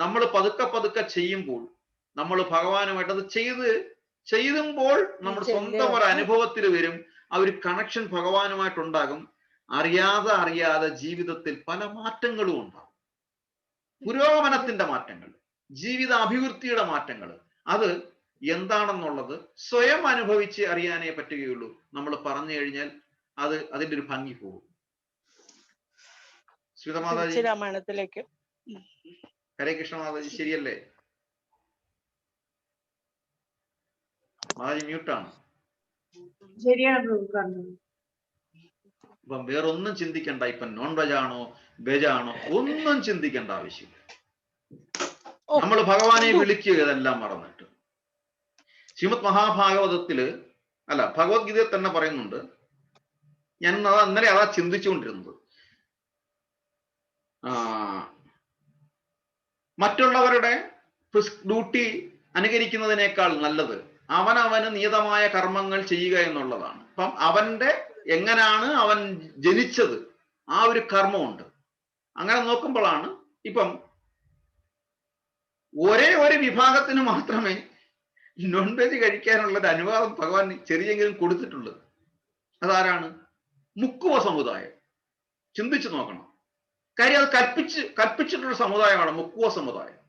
നമ്മൾ പതുക്കെ പതുക്കെ ചെയ്യുമ്പോൾ, നമ്മൾ ഭഗവാനുമായിട്ടത് ചെയ്യുമ്പോൾ നമ്മുടെ സ്വന്തം ഒരു അനുഭവത്തിൽ വരും. ആ ഒരു കണക്ഷൻ ഭഗവാനുമായിട്ടുണ്ടാകും. അറിയാതെ ജീവിതത്തിൽ പല മാറ്റങ്ങളും ഉണ്ടാകും. പുരോഗമനത്തിന്റെ മാറ്റങ്ങൾ, ജീവിത അഭിവൃദ്ധിയുടെ മാറ്റങ്ങൾ. അത് എന്താണെന്നുള്ളത് സ്വയം അനുഭവിച്ച് അറിയാനേ പറ്റുകയുള്ളൂ. നമ്മൾ പറഞ്ഞു കഴിഞ്ഞാൽ അതിന്റെ ഒരു ഭംഗി പോകും. ശ്രീതമാതാജി, രാമായണത്തിലേക്ക് ഹരേ കൃഷ്ണ മാതാജി, ശരിയല്ലേ? മാതാജി മ്യൂട്ടാണ്. ഇപ്പം വേറൊന്നും ചിന്തിക്കണ്ട. ഇപ്പൊ നോൺ വെജ് ആണോ വെജ് ആണോ ഒന്നും ചിന്തിക്കേണ്ട ആവശ്യമില്ല. നമ്മൾ ഭഗവാനെ വിളിക്കുക, ഇതെല്ലാം മറന്നിട്ട്. ശ്രീമദ് മഹാഭാഗവതത്തില് ഭഗവത്ഗീതയിൽ തന്നെ പറയുന്നുണ്ട്. ഞാൻ ഇന്നലെ അതാ ചിന്തിച്ചുകൊണ്ടിരുന്നത്. മറ്റുള്ളവരുടെ ഡ്യൂട്ടി അനുകരിക്കുന്നതിനേക്കാൾ നല്ലത് അവനവന് നിയതമായ കർമ്മങ്ങൾ ചെയ്യുക എന്നുള്ളതാണ്. അപ്പം അവന്റെ എങ്ങനെയാണ് അവൻ ജനിച്ചത്, ആ ഒരു കർമ്മമുണ്ട്. അങ്ങനെ നോക്കുമ്പോഴാണ് ഇപ്പം ഒരേ ഒരു വിഭാഗത്തിന് മാത്രമേ നോൺ വെജ് കഴിക്കാനുള്ള ഒരു അനുവാദം ഭഗവാൻ ചെറിയെങ്കിലും കൊടുത്തിട്ടുള്ളത്. അതാരാണ്? മുക്കുവ സമുദായം. ചിന്തിച്ചു നോക്കണം. കാര്യം അത് കൽപ്പിച്ചിട്ടുള്ള സമുദായമാണ് മുക്കുവ സമുദായം.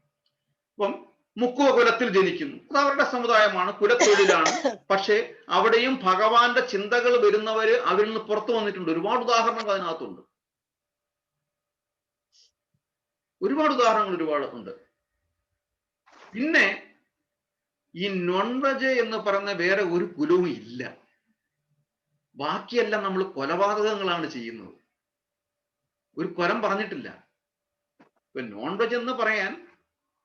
അപ്പം മുക്കുവ കുലത്തിൽ ജനിക്കുന്നു, അത് അവരുടെ സമുദായമാണ്, കുലത്തൊഴിലാണ്. പക്ഷെ അവിടെയും ഭഗവാന്റെ ചിന്തകൾ വരുന്നവര് അവരിൽ നിന്ന് പുറത്തു വന്നിട്ടുണ്ട്. ഒരുപാട് ഉദാഹരണങ്ങൾ അതിനകത്തുണ്ട്. ഒരുപാട് ഉണ്ട്. പിന്നെ ഈ നോൺ വെജ് എന്ന് പറയുന്ന വേറെ ഒരു കുലവും ഇല്ല. ബാക്കിയെല്ലാം നമ്മൾ കൊലപാതകങ്ങളാണ് ചെയ്യുന്നത്. ഒരു കൊലം പറഞ്ഞിട്ടില്ല. ഇപ്പൊ നോൺ വെജ് എന്ന് പറയാൻ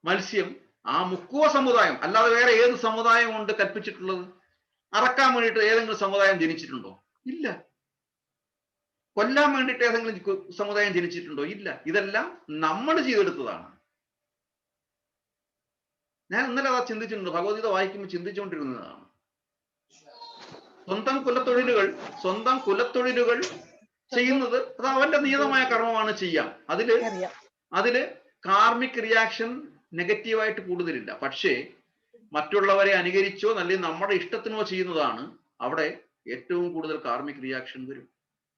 മത്സ്യം ആ മുക്കുവ സമുദായം അല്ലാതെ വേറെ ഏത് സമുദായം കൊണ്ട് കൽപ്പിച്ചിട്ടുള്ളത്? അറക്കാൻ വേണ്ടിയിട്ട് ഏതെങ്കിലും സമുദായം ജനിച്ചിട്ടുണ്ടോ? ഇല്ല. കൊല്ലാൻ വേണ്ടിയിട്ട് ഏതെങ്കിലും സമുദായം ജനിച്ചിട്ടുണ്ടോ? ഇല്ല. ഇതെല്ലാം നമ്മൾ ചെയ്തെടുത്തതാണ്. ഞാൻ ഇന്നലെ അതാ ചിന്തിച്ചിട്ടുണ്ട്. ഭഗവത്ഗീത വായിക്കുമ്പോൾ ചിന്തിച്ചുകൊണ്ടിരുന്നതാണ്. സ്വന്തം കുലത്തൊഴിലുകൾ ചെയ്യുന്നത് അത് അവന്റെ നിയതമായ കർമ്മമാണ് ചെയ്യാം. അതില് കാർമിക് റിയാക്ഷൻ നെഗറ്റീവായിട്ട് കൂടുതലില്ല. പക്ഷേ മറ്റുള്ളവരെ അനുകരിച്ചോ അല്ലെങ്കിൽ നമ്മുടെ ഇഷ്ടത്തിനോ ചെയ്യുന്നതാണ് അവിടെ ഏറ്റവും കൂടുതൽ കാർമിക് റിയാക്ഷൻ വരും.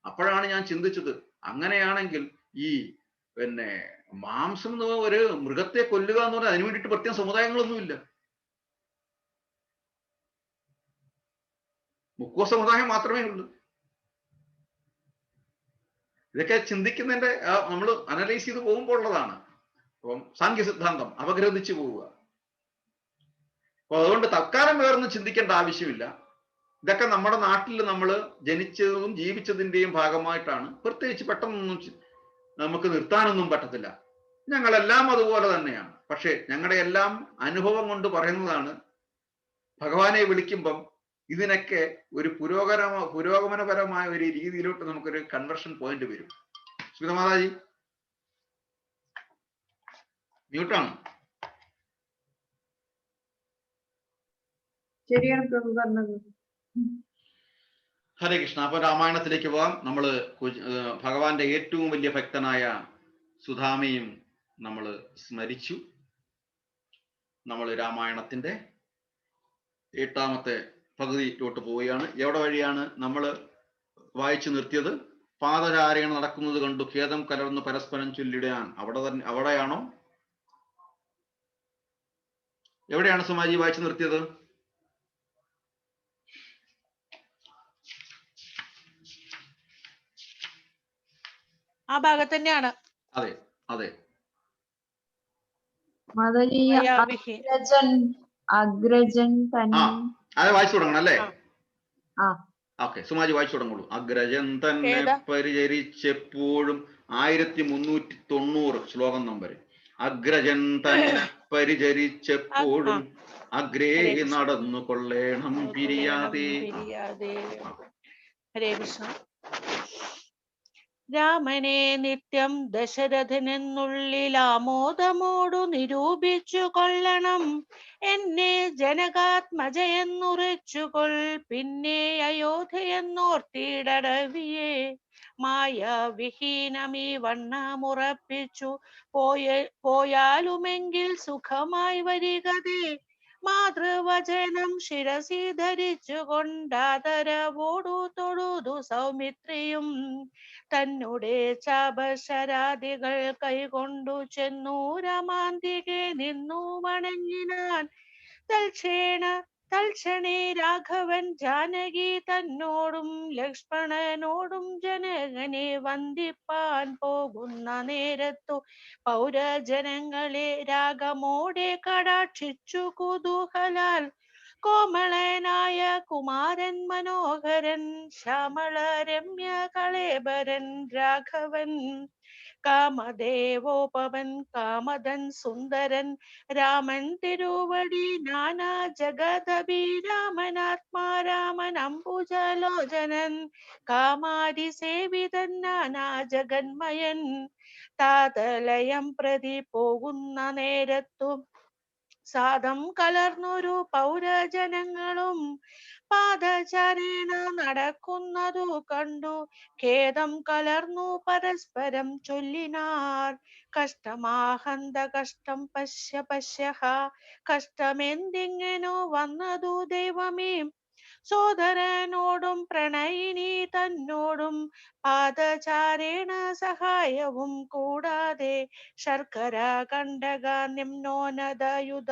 അപ്പോഴാണ് ഞാൻ ചിന്തിച്ചത്, അങ്ങനെയാണെങ്കിൽ ഈ മാംസം ഒരു മൃഗത്തെ കൊല്ലുക എന്ന് പറഞ്ഞാൽ അതിനു വേണ്ടിയിട്ട് പ്രത്യേക സമുദായങ്ങളൊന്നുമില്ല. മുക്കുവ സമുദായം മാത്രമേ ഉള്ളൂ. ഇതൊക്കെ ചിന്തിക്കുന്നതിന്റെ നമ്മൾ അനലൈസ് ചെയ്ത് പോകുമ്പോൾ ഉള്ളതാണ്. അപ്പം സാംഖ്യ സിദ്ധാന്തം അപഗ്രഥിച്ചു പോവുക. അപ്പൊ അതുകൊണ്ട് തൽക്കാലം വേറൊന്നും ചിന്തിക്കേണ്ട ആവശ്യമില്ല. ഇതൊക്കെ നമ്മുടെ നാട്ടിൽ നമ്മൾ ജനിച്ചതും ജീവിച്ചതിന്റെയും ഭാഗമായിട്ടാണ്. പ്രത്യേകിച്ച് പെട്ടെന്നൊന്നും നമുക്ക് നിർത്താനൊന്നും പറ്റത്തില്ല. ഞങ്ങളെല്ലാം അതുപോലെ തന്നെയാണ്. പക്ഷെ ഞങ്ങളുടെ എല്ലാം അനുഭവം കൊണ്ട് പറയുന്നതാണ്. ഭഗവാനെ വിളിക്കുമ്പം ഇതിനൊക്കെ ഒരു പുരോഗമനപരമായ ഒരു രീതിയിലോട്ട് നമുക്കൊരു കൺവെർഷൻ പോയിന്റ് വരും. സുഗതമാതാജി മ്യൂട്ടാണ്. ശരിയാണ് പ്രഭു പറഞ്ഞത്. ഹരേ കൃഷ്ണ. അപ്പൊ രാമായണത്തിലേക്ക് പോവാം. നമ്മള് ഭഗവാന്റെ ഏറ്റവും വലിയ ഭക്തനായ സുധാമയും നമ്മൾ സ്മരിച്ചു. നമ്മൾ രാമായണത്തിന്റെ 8ാമത്തെ പകുതിയിലോട്ട് പോവുകയാണ്. എവിടെ വഴിയാണ് നമ്മൾ വായിച്ചു നിർത്തിയത്? പാദചാരേണ നടക്കുന്നത് കണ്ടു ഖേദം കലർന്ന് പരസ്പരം ചൊല്ലിടാൻ. അവിടെയാണോ? എവിടെയാണ് സുമാജി വായിച്ചു നിർത്തിയത്? ആ ഭാഗത്ത് തന്നെയാണ്. അതെ അതെ. അഗ്രജൻ തന്നെ അത് വായിച്ചു തുടങ്ങണം അല്ലേ? ഓക്കെ, സുമാജി വായിച്ചു തുടങ്ങുള്ളൂ. അഗ്രജൻ തന്നെ പരിചരിച്ചെപ്പോഴും 1390 ശ്ലോകം നമ്പർ. അഗ്രജൻ തന്നെ പരിചരിച്ചെപ്പോഴും അഗ്രേ നടന്നു കൊള്ളേണം പിരിയാതെ. ഹരേ കൃഷ്ണ. രാമനെ നിത്യം ദശരഥനെന്നുള്ളിൽ ആമോദമോടു നിരൂപിച്ചു കൊള്ളണം. എന്നെ ജനകാത്മജയെന്നുറച്ചുകൊൾ പിന്നെ അയോധ്യയെന്നോർത്തിടവിയെ. മായ വിഹീനമീ വണ്ണമുറപ്പിച്ചു പോയാലുമെങ്കിൽ സുഖമായി വരികതേ. മാതൃവചനം ശിരസി ധരിച്ചു കൊണ്ടാദരവോടു തൊഴുതു സൗമിത്രിയും. തന്നുടെ ചാപശരാദികൾ കൈകൊണ്ടു ചെന്നു രമാന്തികെ നിന്നു വണങ്ങിനാൻ. തൽക്ഷണേ രാഘവൻ ജാനകി തന്നോടും ലക്ഷ്മണനോടും ജനകനെ വന്ദിപ്പാൻ പോകുന്ന നേരത്തു പൗരജനങ്ങളെ രാഗമോടെ കടാക്ഷിച്ചു കുതൂഹലാൽ. കോമളനായ കുമാരൻ മനോഹരൻ ശ്യാമള രമ്യ കളേബരൻ രാഘവൻ. കാമദേവോപവൻ കാമദൻ സുന്ദരൻ രാമൻ തിരുവടി നാനാ ജഗദഭിരാമനാത്മാ രാമൻ അംബുജലോചനൻ. കാമാരി സേവിതൻ നാനാ ജഗന്മയൻ. താതലയം പ്രതി പോകുന്ന നേരത്തു സാദം കലർന്നൊരു പൗരജനങ്ങളും പാദചാരേണ നടക്കുന്നതു കണ്ടു ഖേദം കലർന്നു പരസ്പരം ചൊല്ലിനാർ. കഷ്ടമാഹന്ത കഷ്ടം പശ്യ പശ്യഹ. കഷ്ടമെന്തിങ്ങനോ വന്നതു ദൈവമേ. സോദരനോടും പ്രണയിനി തന്നോടും പാദചാരേണ സഹായവും കൂടാതെ ശർക്കര കണ്ടക നിമ്നോന്നതയുധ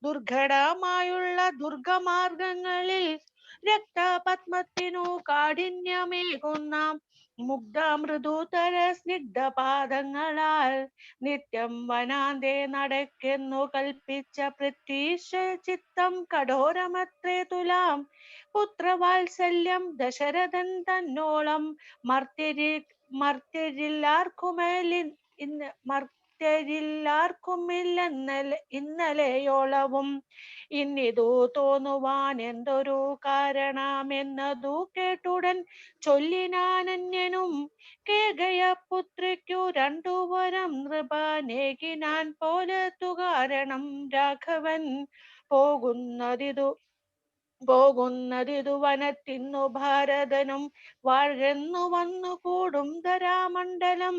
ദുർഘടമായുള്ള ദുർഗമാർഗങ്ങളിൽ രക്തപത്മത്തിനു കാഠിന്യമേകുന്ന മുഗ്ധമൃദുതര സ്നിഗ്ധപാദങ്ങളാൽ നിത്യം വനാന്തേ നടക്കെന്നു കൽപ്പിച്ച പൃഥ്വീശ ചിത്തം കഠോരമത്രേ തുലാം. പുത്രവാത്സല്യം ദശരഥൻ തന്നോളം ഇന്നലെയോളവും. ഇന്നിതു തോന്നുവാൻ എന്തൊരു കാരണമെന്നതു കേട്ടുടൻ ചൊല്ലിനാനന്യനും. കേകയ പുത്രിക്കു 2 വരം നൃപനേകിനാൻ പോലത്തു കാരണം രാഘവൻ. പോകുന്നതിതു വനത്തിന്നു ഭാരതനും വാഴെന്നു വന്നു കൂടും ധരാമണ്ഡലം.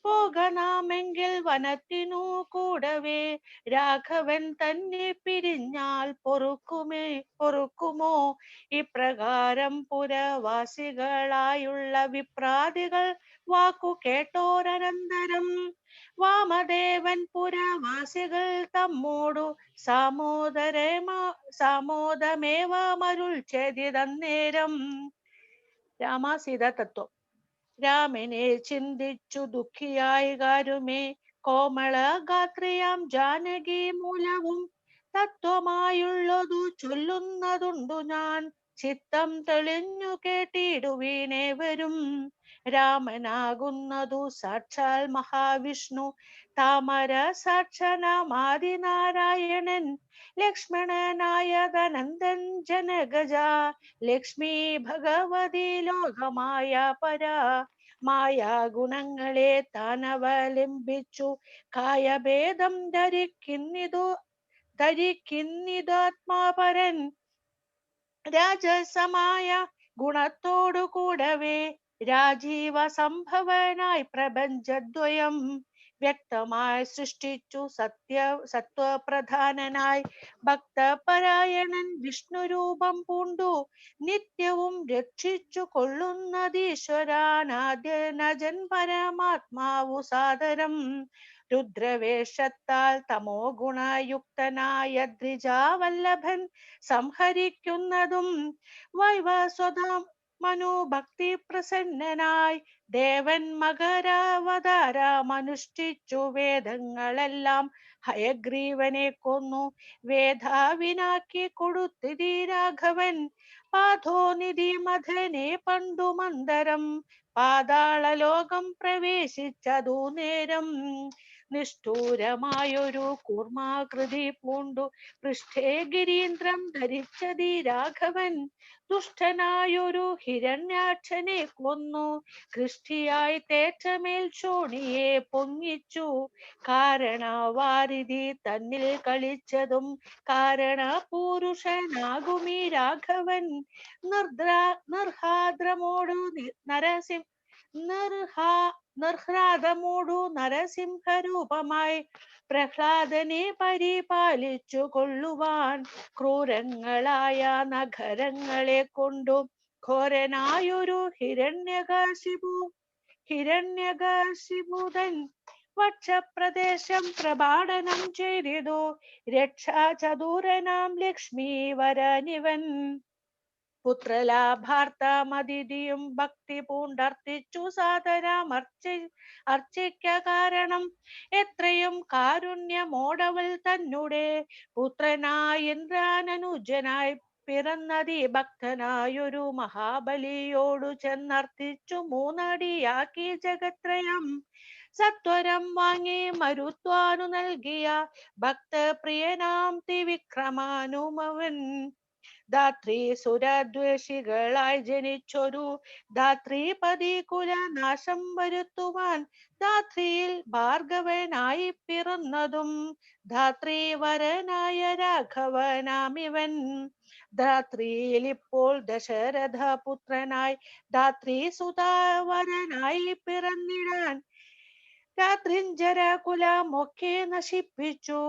പോകനാമെങ്കിൽ വനത്തിനു കൂടവേ രാഘവൻ തന്നെ പിരിഞ്ഞാൽ പൊറുക്കുമോ? ഇപ്രകാരം പുരവാസികളായുള്ള വിപ്രാദികൾ വാക്കു കേട്ടോരനന്തരം വാമദേവൻ പുരവാസികൾ തമ്മോടു സാമോദമേവമരുൾ ചെയ്തന്നേരം. രാമസീത തത്വം. രാമനെ ചിന്തിച്ചു ദുഃഖിയായി കാരുമേ കോമള ഗാത്രിയാം ജാനകി മൂലവും. തത്വമായുള്ളതു ചൊല്ലുന്നതുണ്ടു ഞാൻ ചിത്തം തെളിഞ്ഞു കേട്ടിടുവീനേവരും. രാമനാകുന്നതു സാക്ഷാൽ മഹാവിഷ്ണു, താമര സാക്ഷനാമാദിനാരായണൻ, ലക്ഷ്മണനായതനന്ദൻ ജനഗജ, ലക്ഷ്മി ഭഗവതി ലോകമായ പരാ, മായാ ഗുണങ്ങളെ താനവലംബിച്ചു കായഭേദം ധരിക്കുന്നിതാത്മാപരൻ, രാജസമായ ഗുണത്തോടു കൂടവേ രാജീവ സംഭവനായി പ്രപഞ്ചദ്വയം വ്യക്തമായി സൃഷ്ടിച്ചു സത്വപ്രധാനനായി ഭക്തപരായണൻ വിഷ്ണുരൂപം പൂണ്ടു നിത്യവും രക്ഷിച്ചു കൊള്ളുന്നതീശ്വരാനാദ്യനജൻ പരമാത്മാവു സാദരം, രുദ്രവേഷത്താൽ തമോ ഗുണയുക്തനായ ദ്വിജാവല്ലഭൻ സംഹരിക്കുന്നതും വൈവസ്വതം മനോഭക്തി പ്രസന്നനായി ദേവൻ മകരാവതാരമനുഷ്ഠിച്ചു വേദങ്ങളെല്ലാം ഹയഗ്രീവനെ കൊന്നു വേദാവിനാക്കി കൊടുത്തിതി രാഘവൻ, പാഥോനിധി മഥനെ പണ്ടു മന്ദരം പാതാളലോകം പ്രവേശിച്ചതു നേരം, നിഷ്ഠൂരമായൊരു കൂർമാകൃതി പൂണ്ടു പൃഷ്ഠേ ഗിരീന്ദ്രം ധരിച്ചതി രാഘവൻ, ദുഷ്ടനായൊരു ഹിരണ്യാക്ഷനെ കൊന്നു കൃഷ്ടിയായി തേറ്റമേൽ ചോണിയെ പൊങ്ങിച്ചു, കാരണവാരിധി തന്നിൽ കളിച്ചതും കാരണ പുരുഷനാകുമീ രാഘവൻ, നിർഹാദ്രമോടു നരസിംഹരൂപമായി പ്രഹ്ലാദനെ പരിപാലിച്ചു കൊള്ളുവാൻ, ക്രൂരങ്ങളായ നഗരങ്ങളെ കൊണ്ടു ഘോരനായൊരു ഹിരണ്യകശിപുതൻ വക്ഷപ്രദേശം പ്രപാടനം ചെയ്തിതു, രക്ഷാചതുരനാം ലക്ഷ്മീവരനിവൻ, പുത്രലാഭാർത്ഥമതിഥിയും ഭക്തി പൂണ്ടർത്തിച്ചു സാദരം അർച്ചിക്ക കാരണം, എത്രയും കാരുണ്യമോടവൾ തന്നെ പുത്രനായി ഇന്ദ്രാനനുജനായി പിറന്നതി ഭക്തനായൊരു മഹാബലിയോടു ചെന്നർത്ഥിച്ചു മൂന്നടിയാക്കി ജഗത്രയം, സത്വരം വാങ്ങി മരുത്വാനു നൽകിയ ഭക്തപ്രിയനാം ത്രിവിക്രമാനുമവൻ, ധാത്രി സുരദ്വേഷികളായി ജനിച്ചൊരു ധാത്രിപതി കുലനാശം വരുത്തുവാൻ, ധാത്രിയിൽ ഭാർഗവനായി പിറന്നതും ധാത്രിവരനായ രാഘവനാമിവൻ, ധാത്രിയിൽ ഇപ്പോൾ ദശരഥ പുത്രനായി ധാത്രി സുതാവരനായി പിറന്നിടാൻ, രാത്രിഞ്ചര കുലമൊക്കെ നശിപ്പിച്ചു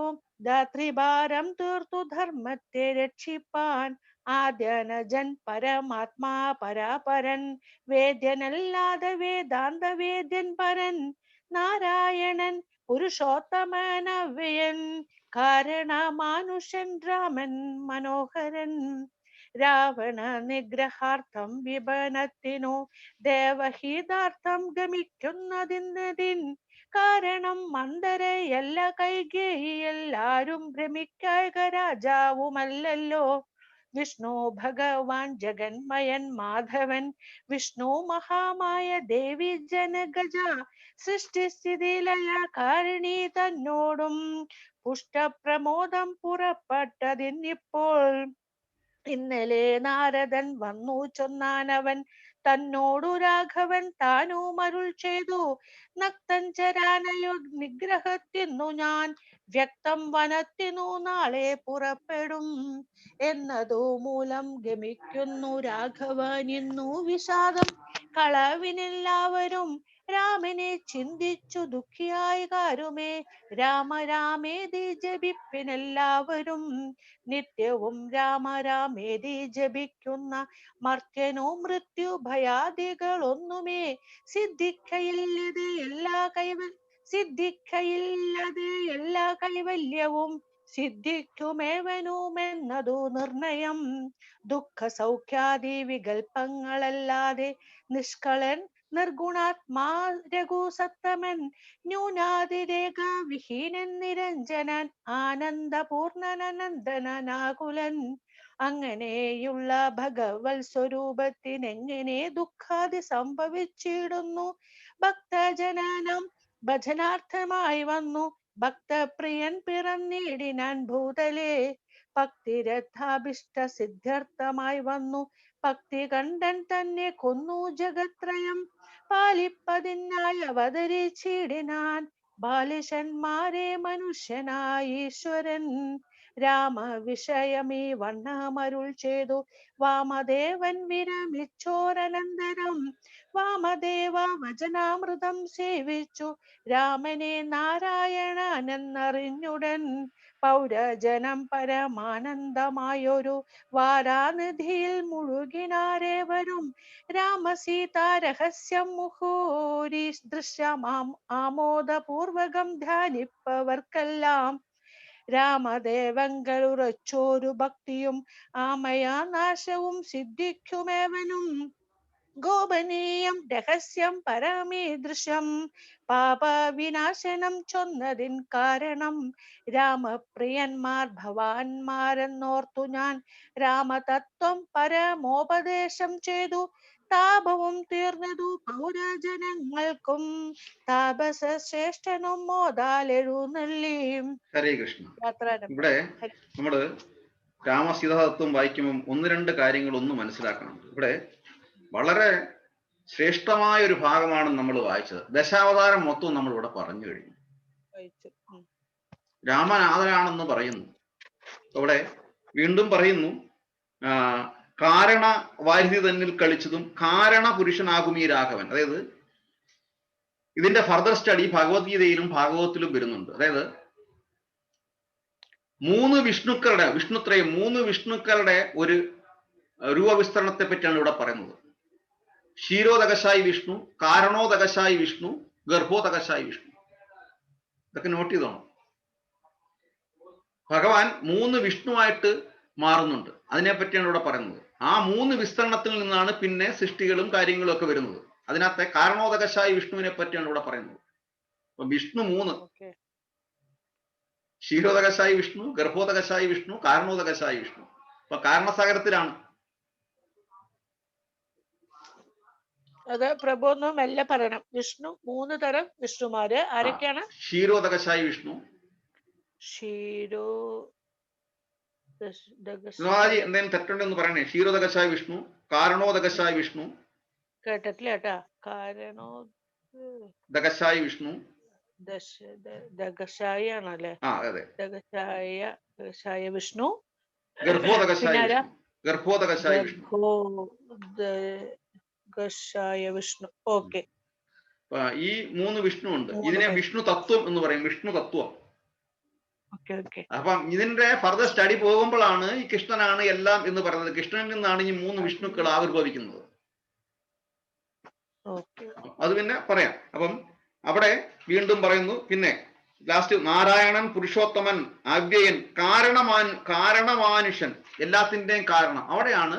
ധാത്രിഭാരം തീർത്തു ധർമ്മത്തെ രക്ഷിപ്പാൻ, ആദ്യനജൻ പരമാത്മാ പരാപരൻ വേദ്യനല്ലാതെ വേദാന്ത വേദ്യൻ പരൻ, നാരായണൻ പുരുഷോത്തമനവ്യയൻ കാരണമാനുഷൻ രാമൻ മനോഹരൻ, രാവണ നിഗ്രഹാർത്ഥം വിപനത്തിനു ദേവഹിതാർത്ഥം ഗമിക്കുന്നതിൻ കാരണം, മന്ദരയല്ല കൈകേയി എല്ലാരും ഭ്രമിക്കായക രാജാവുമല്ലല്ലോ, വിഷ്ണു ഭഗവാൻ ജഗന്മയൻ മാധവൻ വിഷ്ണു മഹാമായ ദേവി ജനഗജ, സൃഷ്ടിസ്ഥിതിലയ കാരിണി തന്നോടും പുഷ്ടപ്രമോദം പുറപ്പെട്ടതിന്നിപ്പോൾ, ഇന്നലെ നാരദൻ വന്നു ചൊന്നാനവൻ തന്നോടു രാഘവൻ താനും അരുൾ ചെയ്തു, നക്തഞ്ചരാനയോ നിഗ്രഹത്തിന്നു ഞാൻ വ്യക്തം വനത്തിനു നാളെ പുറപ്പെടും എന്നതു മൂലം ഗമിക്കുന്നു രാഘവൻ ഇന്നു വിഷാദം കളവിനെല്ലാവരും, രാമനെ ചിന്തിച്ചു ദുഃഖിയായി കാരുമേ രാമേതി ജപിപ്പിനെല്ലാവരും, നിത്യവും രാമേതി ജപിക്കുന്ന മർത്യനു മൃത്യു ഭയാദികളൊന്നുമേ സിദ്ധിക്കയില്ലത് എല്ലാ കൈവല്യവും സിദ്ധിക്കുമേവനുമെന്നതു നിർണയം, ദുഃഖ സൗഖ്യാദി വികൽപ്പങ്ങളല്ലാതെ നിഷ്കളൻ നിർഗുണാത്മാ രഘുസത്തമൻ, ന്യൂനാതിരേക വിഹീനൻ നിരഞ്ജനൻ ആനന്ദപൂർണനന്ദനാകുലൻ, അങ്ങനെയുള്ള ഭഗവത് സ്വരൂപത്തിനെങ്ങനെ ദുഃഖാതി സംഭവിച്ചിടുന്നു. ഭക്തജനനം ഭജനാർത്ഥമായി വന്നു ഭക്തപ്രിയൻ പിറന്നിടിനാൻ ഭൂതലേ. ഭക്തിരഥാഭിഷ്ട സിദ്ധ്യർത്ഥമായി വന്നു ഭക്തി കണ്ടൻ തന്നെ കൊന്നു ജഗത്രയം. പാലിപ്പതിനായി അവതരിച്ചിടിനാൻ ബാലിശന്മാരെ മനുഷ്യനായി ഈശ്വരൻ. രാമവിഷയമീ വണ്ണമരുൾ ചെയ്തു വാമദേവൻ വിരമിച്ചോരനന്തരം. വാമദേവ വചനാമൃതം സേവിച്ചു രാമനെ നാരായണനെന്നറിഞ്ഞുടൻ. പൗരജനം പരമാനന്ദമായൊരു വാരാനിധിയിൽ മുഴുകിനാരേവരും. രാമസീതാ രഹസ്യം മുഹൂരി ദൃശ്യമാം ആമോദപൂർവകം ധ്യാനിപ്പവർക്കെല്ലാം. രാമദേവങ്കലുറച്ചോരു ഭക്തിയും ആമയാ നാശവും സിദ്ധിക്കുമേവനും. ഗോപനീയം രഹസ്യം പരമീദൃശം പാപവിനാശനം ചൊന്നതിൻ കാരണം. രാമപ്രിയന്മാർ ഭവാന്മാരെന്നോർത്തു ഞാൻ രാമതത്വം പരമോപദേശം ചെയ്തു. താപവും തീർന്നതു പൗരജനങ്ങൾക്കും താപസ ശ്രേഷ്ഠനും മോദാലെഴുന്നള്ളിയും. ഹരേ കൃഷ്ണ. ഇവിടെ നമ്മള് രാമസീതാതത്വം വായിക്കുമ്പോൾ ഒന്ന് രണ്ട് കാര്യങ്ങൾ ഒന്ന് മനസ്സിലാക്കണം. ഇവിടെ വളരെ ശ്രേഷ്ഠമായ ഒരു ഭാഗമാണ് നമ്മൾ വായിച്ചത്. ദശാവതാരം മൊത്തം നമ്മൾ ഇവിടെ പറഞ്ഞു കഴിഞ്ഞു. രാമൻ ആദരാണെന്ന് പറയുന്നു. അവിടെ വീണ്ടും പറയുന്നു, കാരണ വാരിധി തന്നിൽ കളിച്ചതും കാരണ പുരുഷനാകും ഈ രാഘവൻ. അതായത് ഇതിന്റെ ഫർദർ സ്റ്റഡി ഭഗവത്ഗീതയിലും ഭാഗവതത്തിലും വരുന്നുണ്ട്. അതായത് മൂന്ന് വിഷ്ണുക്കളുടെ ഒരു രൂപവിസ്തരണത്തെ പറ്റിയാണ് ഇവിടെ പറയുന്നത്. ക്ഷീരോദകശായി വിഷ്ണു, കാരണോദകശായി വിഷ്ണു, ഗർഭോദകശായി വിഷ്ണു. ഇതൊക്കെ നോട്ട് ചെയ്തോണം. ഭഗവാൻ മൂന്ന് വിഷ്ണുവായിട്ട് മാറുന്നുണ്ട്. അതിനെപ്പറ്റിയാണ് ഇവിടെ പറയുന്നത്. ആ മൂന്ന് വിസ്തരണത്തിൽ നിന്നാണ് പിന്നെ സൃഷ്ടികളും കാര്യങ്ങളും ഒക്കെ വരുന്നത്. അതിനകത്തെ കാരണോദകശായി വിഷ്ണുവിനെ പറ്റിയാണ് ഇവിടെ പറയുന്നത്. അപ്പൊ വിഷ്ണു മൂന്ന്: ക്ഷീരോദകശായി വിഷ്ണു, ഗർഭോദകശായി വിഷ്ണു, കാരണോദകശായി വിഷ്ണു. അപ്പൊ കാരണസാഗരത്തിലാണ്. അത് പ്രഭു ഒന്ന് മെല്ലെ പറയണം. വിഷ്ണു മൂന്ന് തരം വിഷ്ണുമാര് ആരൊക്കെയാണ്? ക്ഷീരോദകശായി വിഷ്ണു. എന്തെങ്കിലും തെറ്റുണ്ടെന്ന് പറയണേ. ക്ഷീരോദകശായി വിഷ്ണു, കാരണോദകശായി വിഷ്ണു, കേട്ടിട്ടില്ല കേട്ടാ. ദകശായി വിഷ്ണു, ദഗശായി ആണല്ലേ? ദഗശായ വിഷ്ണു, ഗർഭോദകശായി വിഷ്ണു. ഓക്കെ. ഈ മൂന്ന് വിഷ്ണു ഉണ്ട്. ഇതിനെ വിഷ്ണു തത്വം എന്ന് പറയും. വിഷ്ണു തത്വം. അപ്പം ഇതിന്റെ ഫർദർ സ്റ്റഡി പോകുമ്പോഴാണ് ഈ കൃഷ്ണനാണ് എല്ലാം എന്ന് പറയുന്നത്. കൃഷ്ണനിൽ നിന്നാണ് ഈ മൂന്ന് വിഷ്ണുക്കൾ ആവിർഭവിക്കുന്നത്. അത് പിന്നെ പറയാം. അപ്പം അവിടെ വീണ്ടും പറയുന്നു. പിന്നെ ലാസ്റ്റ് നാരായണൻ, പുരുഷോത്തമൻ, അവ്യയൻ, കാരണമാനുഷൻ, എല്ലാത്തിന്റെയും കാരണം. അവിടെയാണ്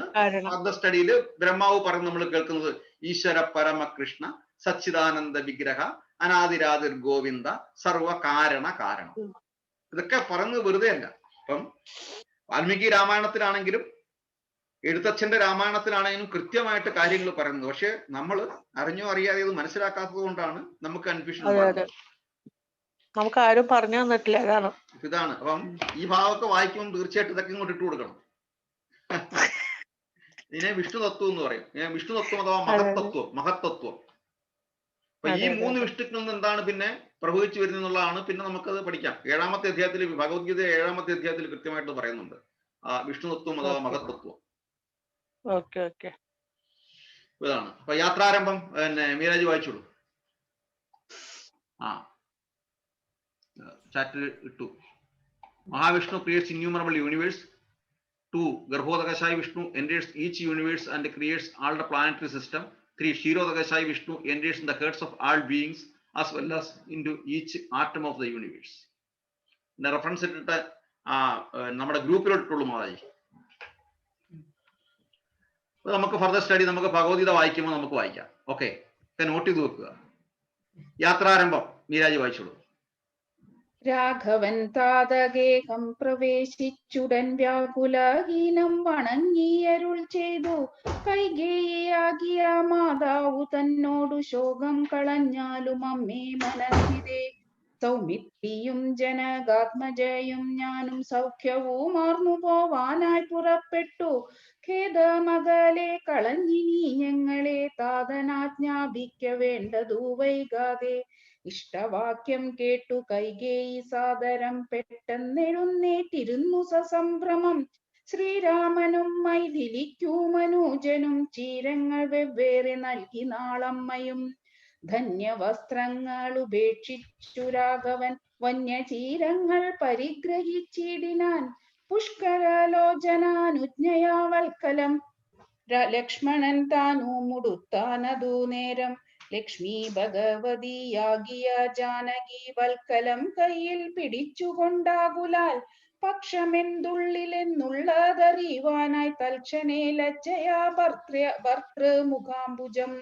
ഫർദർ സ്റ്റഡിയില് ബ്രഹ്മാവ് പറയുന്നത് നമ്മൾ കേൾക്കുന്നത്. ഈശ്വര പരമകൃഷ്ണ സച്ചിദാനന്ദ വിഗ്രഹ അനാദിരാതിർ ഗോവിന്ദ സർവ കാരണം. ഇതൊക്കെ പറയുന്നത് വെറുതെ അല്ല. അപ്പം വാൽമീകി രാമായണത്തിലാണെങ്കിലും എഴുത്തച്ഛന്റെ രാമായണത്തിലാണെങ്കിലും കൃത്യമായിട്ട് കാര്യങ്ങൾ പറയുന്നത്. പക്ഷെ നമ്മൾ അറിഞ്ഞോ അറിയാതെ ഇത് മനസ്സിലാക്കാത്തത് കൊണ്ടാണ് നമുക്ക് കൺഫ്യൂഷൻ. നമുക്ക് ആരും പറഞ്ഞു തന്നിട്ടില്ല. ഇതാണ്. അപ്പം ഈ ഭാഗമൊക്കെ വായിക്കുമ്പോൾ തീർച്ചയായിട്ടും ഇതൊക്കെ ഇങ്ങോട്ട് ഇട്ട് കൊടുക്കണം. ഇതിനെ വിഷ്ണു തത്വം എന്ന് പറയും. വിഷ്ണു തത്വം അഥവാ മഹത്തത്വം. അപ്പൊ ഈ മൂന്ന് വിഷ്ണുക്കളിൽ നിന്ന് എന്താണ് പിന്നെ പ്രഭവിച്ചു വരുന്നതെന്നുള്ളതാണ് പിന്നെ നമുക്കത് പഠിക്കാം. 7-ാമത്തെ അധ്യായത്തിൽ, ഭഗവത്ഗീത 7-ാമത്തെ അധ്യായത്തിൽ കൃത്യമായിട്ട് പറയുന്നുണ്ട് ആ വിഷ്ണു തത്വം അഥവാ മഹത്തത്വം. ഇതാണ്. അപ്പൊ യാത്രാരംഭം പിന്നെ മീരാജ് വായിച്ചോളൂ. ചാറ്റിൽ ഇട്ടു. Mahavishnu creates innumerable universe. 2. Garbhodakashai Vishnu enters each universe and creates all the planetary system. 3. Kshirodakashai Vishnu enters in the hearts of all beings as well as into each atom of the universe. Reference ഇട്ടിട്ട് നമ്മുടെ ഗ്രൂപ്പിലോട്ടുള്ളൂ മാതാജി. നമുക്ക് further study നമുക്ക് ഭഗവത്ഗീത വായിക്കുമ്പോൾ നമുക്ക് വായിക്കാം. Okay, not ചെയ്ത് വെക്കുക. യാത്രാരംഭം മീരാജി വായിച്ചോളൂ. രാഘവൻ താതകേഹം പ്രവേശിച്ചുടൻ വ്യാകുലഹീനം വണങ്ങിയരുൾ ചെയ്തു. കൈകേയിയാകിയ മാതാവു തന്നോടു ശോകം കളഞ്ഞാലും അമ്മേ മനസ്സിതേ. സൗമിത്രിയും ജനകാത്മജയും ഞാനും സൗഖ്യവുമാർന്നു പോവാനായി പുറപ്പെട്ടു. ഖേദമകലെ കളഞ്ഞിനി ഞങ്ങളെ താതനാജ്ഞാപിക്ക വേണ്ടതു വൈകാതെ. ഇഷ്ടവാക്യം കേട്ടു കൈകേയി സാദരം പെട്ടെന്നെഴുന്നേറ്റിരുന്നു സസംഭ്രമം. ശ്രീരാമനും മൈഥിലിക്കു മനൂജനും ചീരങ്ങൾ വെവ്വേറെ നൽകി നാളമ്മയും. ധന്യവസ്ത്രങ്ങൾ ഉപേക്ഷിച്ചു രാഘവൻ വന്യചീരങ്ങൾ പരിഗ്രഹിച്ചിടിനാൻ. പുഷ്കരലോചനാനുജ്ഞയാ വൽക്കലം ലക്ഷ്മണൻ താനു മുടുത്താനതു നേരം. ലക്ഷ്മി ഭഗവതിയാകിയ ജാനകി വൽക്കലം കയ്യിൽ പിടിച്ചുകൊണ്ടാകുലാൽ പക്ഷമെന്തുള്ളിലെന്നുള്ളതറിയുവാനായി തൽക്ഷണേ ലജ്ജയാ ഭർതൃമുഖാംബുജം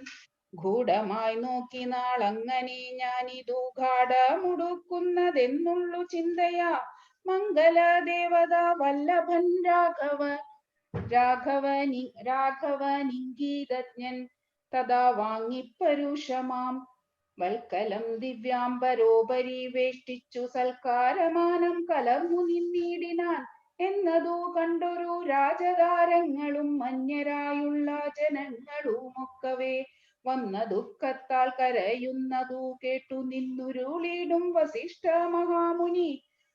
ഗൂഢമായി നോക്കി നാളങ്ങനെ ഞാനിതു ഘാടമുടുക്കുന്നതെന്നുള്ളു ചിന്തയാ. മംഗലദേവത വല്ലഭൻ രാഘവനിംഗീതജ്ഞൻ തഥാ വാങ്ങിപ്പരുഷമാം വൽക്കലം ദിവ്യാംബരോപരി വേഷ്ടിച്ചു സൽക്കാരമാനം കലർന്നു നിന്നിടിനാൻ. എന്നതു കണ്ടൊരു രാജതാരങ്ങളും മന്യരായുള്ള ജനങ്ങളുമൊക്കവേ വന്ന ദുഃഖത്താൽ കരയുന്നതു കേട്ടു നിന്നുരുളിടും വസിഷ്ഠ മഹാമുനി.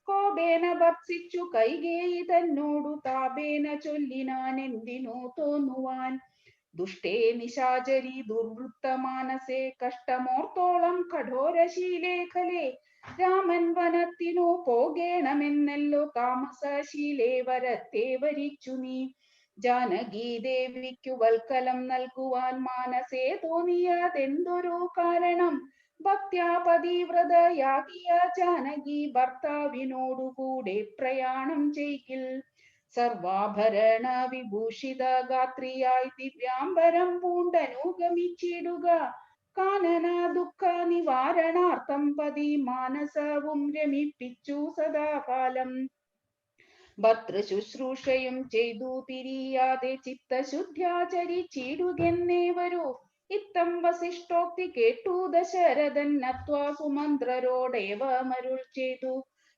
കോപേന ഭർസിച്ചു കൈകേയി തന്നോടു താപേന ചൊല്ലിനാൻ എന്തിനു തോന്നുവാൻ. ദുഷ്ടേ നിശാചരി ദുർവൃത്ത മാനസേ കഷ്ടമോർത്തോളം കഠോരശീലേഖലേ. രാമൻ വനത്തിനു പോകേണമെന്നല്ലോ താമസശീലേ വരത്തെ വരിച്ചു നീ. ജാനകി ദേവിക്കു വൽക്കലം നൽകുവാൻ മാനസേ തോന്നിയതെന്തൊരു കാരണം. ഭക്ത്യാ പതിവ്രതയാകിയ ജാനകി ഭർത്താവിനോടുകൂടെ പ്രയാണം ചെയ്യിൽ. സർവാഭരണ വിഭൂഷിത ഗാത്രിയായി ദിവ്യാംബരം പൂണ്ടനുഗമിച്ചിടുക. കാനന ദുഃഖ നിവാരണാർത്ഥം പതി മാനസവും രമിപ്പിച്ചു സദാകാലം. ഭർതൃശുശ്രൂഷയും ചെയ്തു പിരിയാതെ ചിത്തശുദ്ധ്യാചരിച്ചിടുകെന്നേവരു. ഇത്തം വസിഷ്ഠോക്തി കേട്ടു ദശരഥൻ നത്വാ സുമന്ത്രരോടേവമരുൾ ചെയ്തു.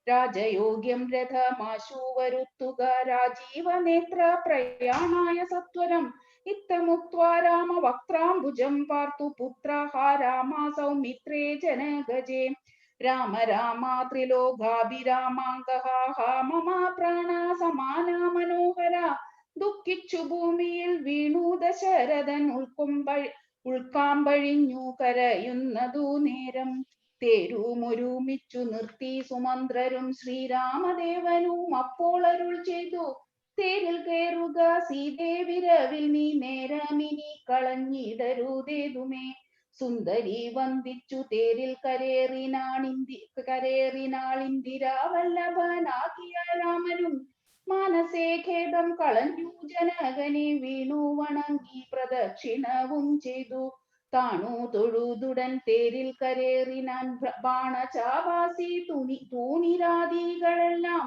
രാജയോഗ്യം രഥമാശു വരുത്തുക രാജീവനേത്ര പ്രയാണായ സത്വരം. ഇത്തമുക്ത്വാ രാമ വക്ത്രാംബുജം പാർത്തു പുത്രഃ രാമ സൗമിത്രേ ജനഗജേ. രാമ രാമ ത്രിലോകാഭിരാമാംഗഃ മമ പ്രാണ സമാന മനോഹര. ദുഃഖിച്ചു ഭൂമിയിൽ വീണു ദശരഥൻ ഉൾക്കാമ്പഴിഞ്ഞു കരയുന്നതു നേരം. തേരുമൊരുമിച്ചു നിർത്തി സുമന്ത്രരും ശ്രീരാമദേവനും അപ്പോൾ അരുൾ ചെയ്തു. തേരിൽ കയറുക സീതേ വിരവിൽ നീ നേരമിനി കളഞ്ഞിടരുതേതുമേ. സുന്ദരി വന്ദിച്ചു തേരിൽ കരേറിനാളിന്ദിരാവല്ലഭനാകിയ രാമനും. മാനസേ ഖേദം കളഞ്ഞു ജനകനെ വീണു വണങ്ങി പ്രദക്ഷിണവും ചെയ്തു. താണു തൊഴുതുടൻ തേരിൽ കരേറിനാൻ ബാണചാവാസി തൂണിരാദികളെല്ലാം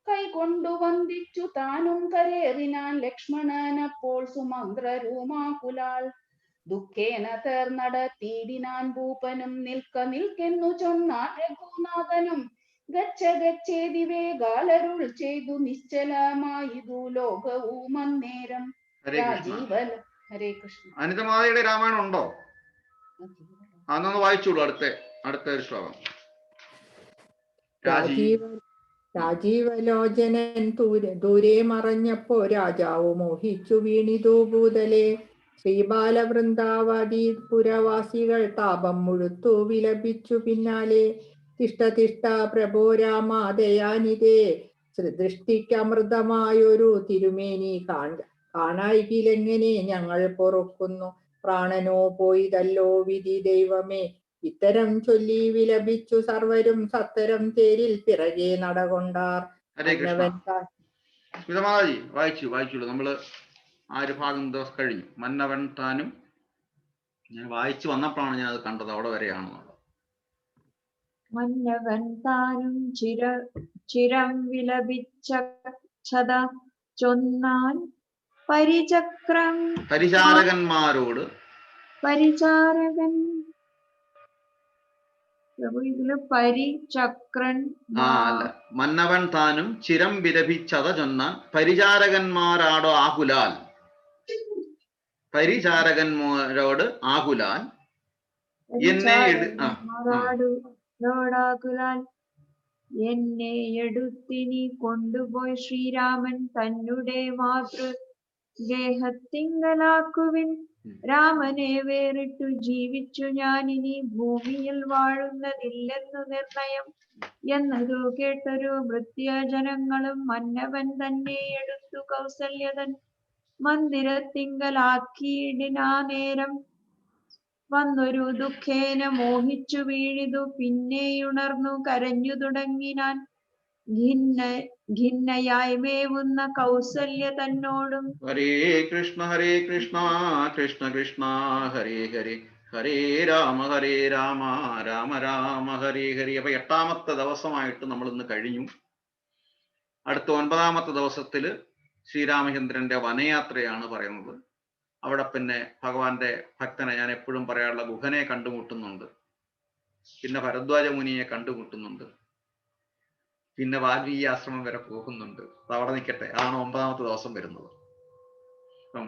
കൈകൊണ്ടു വന്ദിച്ചു താനും കരേറിനാൻ. ലക്ഷ്മണനപ്പോൾ സുമന്ത്രരുമാകുലാൽ ദുഃഖേന തേർന്നടത്തിയിടിനാൻ ഭൂപനും. നിൽക്കെന്നു ചൊന്നാൻ രഘുനാഥനും. ഗച്ഛ ഗച്ഛേതി വേഗാലരുൾ ചെയ്തു നിശ്ചലമായിതു ലോകവും അന്നേരം. രാജീവല ഹരേ കൃഷ്ണ. അനിതമാതയുടെ രാമായണം ഉണ്ടോ? അന്നൊന്ന് വായിച്ചോളൂ. അടുത്ത ഒരു ശ്ലോകം. രാജീവലോചനൻ ദൂരെ മറഞ്ഞപ്പോ രാജാവ് മോഹിച്ചു വീണിതു ഭൂതലേ. ശ്രീബാലവൃന്ദാവതി പുരവാസികൾ താപം മുഴുത്തു വിലപിച്ചു പിന്നാലെ. തിഷ്ട തിഷ്ട പ്രഭോ രാമ ദയാനിതേ. ദൃഷ്ടിക്കമൃതമായൊരു തിരുമേനി കാണായികിലെങ്ങനെ ഞങ്ങൾ പൊറുക്കുന്നു. പ്രാണനോ പോയിതല്ലോ വിധി ദൈവമേ. ഇത്തരം ചൊല്ലി വിലപിച്ചു സർവരും സത്തരം തേരിൽ പിറകെ നടകൊണ്ടാർ. വായിച്ചോളൂ. നമ്മള് ആ ഒരു ഭാഗം ദിവസം കഴിഞ്ഞു. മന്നവൻ താനും ഞാൻ വായിച്ചു വന്നപ്പോഴാണ് ഞാൻ അത് കണ്ടത്. അവിടെ വരെയാണെന്നുള്ളത്. മന്നവൻ താനും ചിരം വിലപിച്ച ചൊന്നാൻ പരിചാരകന്മാരോട് പരിചാരകൻ ഇതില് പരിചക്രൻ അല്ല, മന്നവൻ താനും ചിരം വിലപിച്ചത ചൊന്നാൻ പരിചാരകന്മാരാടോ ആകുലാൽ, പരിചാരകന്മാരോട് ആകുലാൽ എന്നെ എന്നെ എടുത്തിനി കൊണ്ടുപോയി ശ്രീരാമൻ തന്നെ മാതൃഗേഹത്തിങ്കലാക്കുവിൻ. രാമനെ വേറിട്ടു ജീവിച്ചു ഞാനിനി ഭൂമിയിൽ വാഴുന്നതില്ലെന്നു നിർണയം എന്നതു കേട്ടൊരു ഭൃത്യജനങ്ങളും മന്നവൻ തന്നെ എടുത്തു കൗസല്യതൻ മന്ദിരത്തിങ്കലാക്കിയിടിനാ നേരം വന്നൊരു ദുഃഖേന മോഹിച്ചു വീഴിതു. പിന്നെയുണർന്നു കരഞ്ഞു തുടങ്ങിനാൻ ഖിന്നയായി മേവുന്ന കൗസല്യ തന്നോടും. ഹരേ കൃഷ്ണ കൃഷ്ണ കൃഷ്ണ ഹരേ ഹരേ, ഹരേ രാമ രാമ രാമ ഹരേ ഹരേ. അപ്പൊ 8ാമത്തെ ദിവസമായിട്ട് നമ്മൾ ഇന്ന് കഴിഞ്ഞു. അടുത്ത 9ാമത്തെ ദിവസത്തില് ശ്രീരാമചന്ദ്രന്റെ വനയാത്രയാണ് പറയുന്നത്. അവിടെ പിന്നെ ഭഗവാന്റെ ഭക്തനെ, ഞാൻ എപ്പോഴും പറയാറുള്ള ഗുഹനെ കണ്ടുമുട്ടുന്നുണ്ട്, പിന്നെ ഭരദ്വാജ മുനിയെ കണ്ടുമുട്ടുന്നുണ്ട്, പിന്നെ വാൽമീകി ആശ്രമം വരെ പോകുന്നുണ്ട്. അവിടെ നിൽക്കട്ടെ, അതാണ് 9ാമത്തെ ദിവസം വരുന്നത്. അപ്പം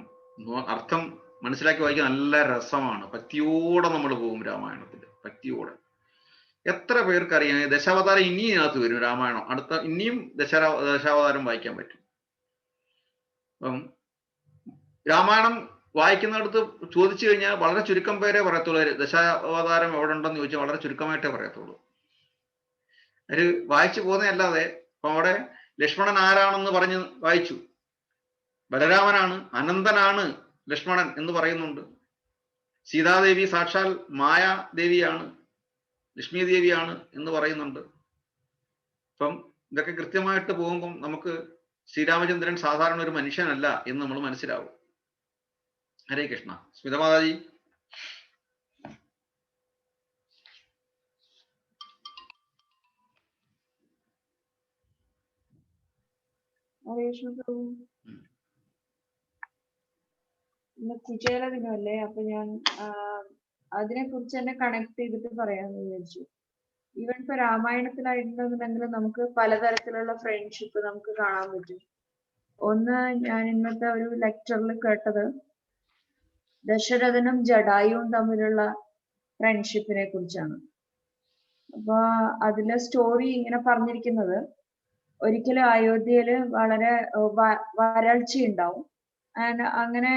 അർത്ഥം മനസ്സിലാക്കി വായിക്കാൻ നല്ല രസമാണ്. ഭക്തിയോടെ നമ്മൾ പോകും രാമായണത്തിൽ, ഭക്തിയോടെ. എത്ര പേർക്കറിയാം ദശാവതാരം ഇനിയും ഇതിനകത്ത് വരും രാമായണം. അടുത്ത ഇനിയും ദശാവതാരം വായിക്കാൻ പറ്റും. അപ്പം രാമായണം വായിക്കുന്നിടത്ത് ചോദിച്ചു കഴിഞ്ഞാൽ വളരെ ചുരുക്കം പേരെ പറയത്തുള്ളൂ. ദശാവതാരം എവിടെ ഉണ്ടെന്ന് ചോദിച്ചാൽ വളരെ ചുരുക്കമായിട്ടേ പറയത്തുള്ളൂ. ഒരു വായിച്ചു പോകുന്നതല്ലാതെ അപ്പൊ അവിടെ ലക്ഷ്മണൻ ആരാണെന്ന് പറഞ്ഞ് വായിച്ചു. ബലരാമനാണ്, അനന്തനാണ് ലക്ഷ്മണൻ എന്ന് പറയുന്നുണ്ട്. സീതാദേവി സാക്ഷാൽ മായാദേവിയാണ്, ലക്ഷ്മി ദേവിയാണ് എന്ന് പറയുന്നുണ്ട്. അപ്പം ഇതൊക്കെ കൃത്യമായിട്ട് പോകുമ്പം നമുക്ക് ശ്രീരാമചന്ദ്രൻ സാധാരണ ഒരു മനുഷ്യനല്ല എന്ന് നമ്മൾ മനസ്സിലാവും. ഹരേ കൃഷ്ണ. സ്മിതമാതാജി. ഇന്ന് കുചേല ദിനമല്ലേ, അപ്പൊ ഞാൻ അതിനെ കുറിച്ച് തന്നെ കണക്ട് ചെയ്തിട്ട് പറയാമെന്ന് വിചാരിച്ചു. ഈവൻ ഇപ്പൊ രാമായണത്തിലായിട്ടുണ്ടെന്നുണ്ടെങ്കിൽ നമുക്ക് പലതരത്തിലുള്ള ഫ്രണ്ട്ഷിപ്പ് നമുക്ക് കാണാൻ പറ്റും. ഒന്ന്, ഞാൻ ഇന്നത്തെ ഒരു ലെക്ചറിൽ കേട്ടത് ദശരഥനും ജഡായുവും തമ്മിലുള്ള ഫ്രണ്ട്ഷിപ്പിനെ കുറിച്ചാണ്. അപ്പൊ അതിലെ സ്റ്റോറി ഇങ്ങനെ പറഞ്ഞിരിക്കുന്നത്, ഒരിക്കലും അയോധ്യയില് വളരെ വരൾച്ചയുണ്ടാവും. അങ്ങനെ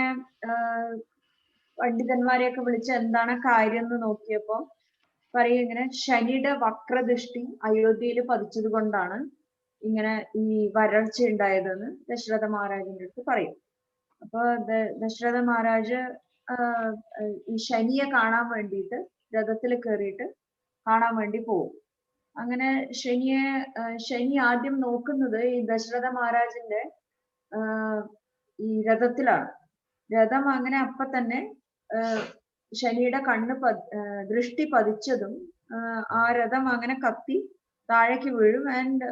പണ്ഡിതന്മാരെയൊക്കെ വിളിച്ച് എന്താണ് കാര്യം എന്ന് നോക്കിയപ്പോ പറയും, ഇങ്ങനെ ശനിയുടെ വക്രദൃഷ്ടി അയോധ്യയിൽ പതിച്ചത് കൊണ്ടാണ് ഇങ്ങനെ ഈ വരൾച്ച ഉണ്ടായതെന്ന് ദശരഥ മഹാരാജിന്റെ അടുത്ത് പറയും. അപ്പൊ ദശരഥ മഹാരാജ് ഈ ശനിയെ കാണാൻ വേണ്ടിയിട്ട് രഥത്തിൽ കയറിയിട്ട് കാണാൻ വേണ്ടി പോകും. അങ്ങനെ ശനി ആദ്യം നോക്കുന്നത് ഈ ദശരഥ മഹാരാജിന്റെ ഈ രഥത്തിലാണ്. രഥം അങ്ങനെ അപ്പൊ തന്നെ ശനിയുടെ ദൃഷ്ടി പതിച്ചതും ആ രഥം അങ്ങനെ കത്തി താഴേക്ക് വീഴും. ആൻഡ്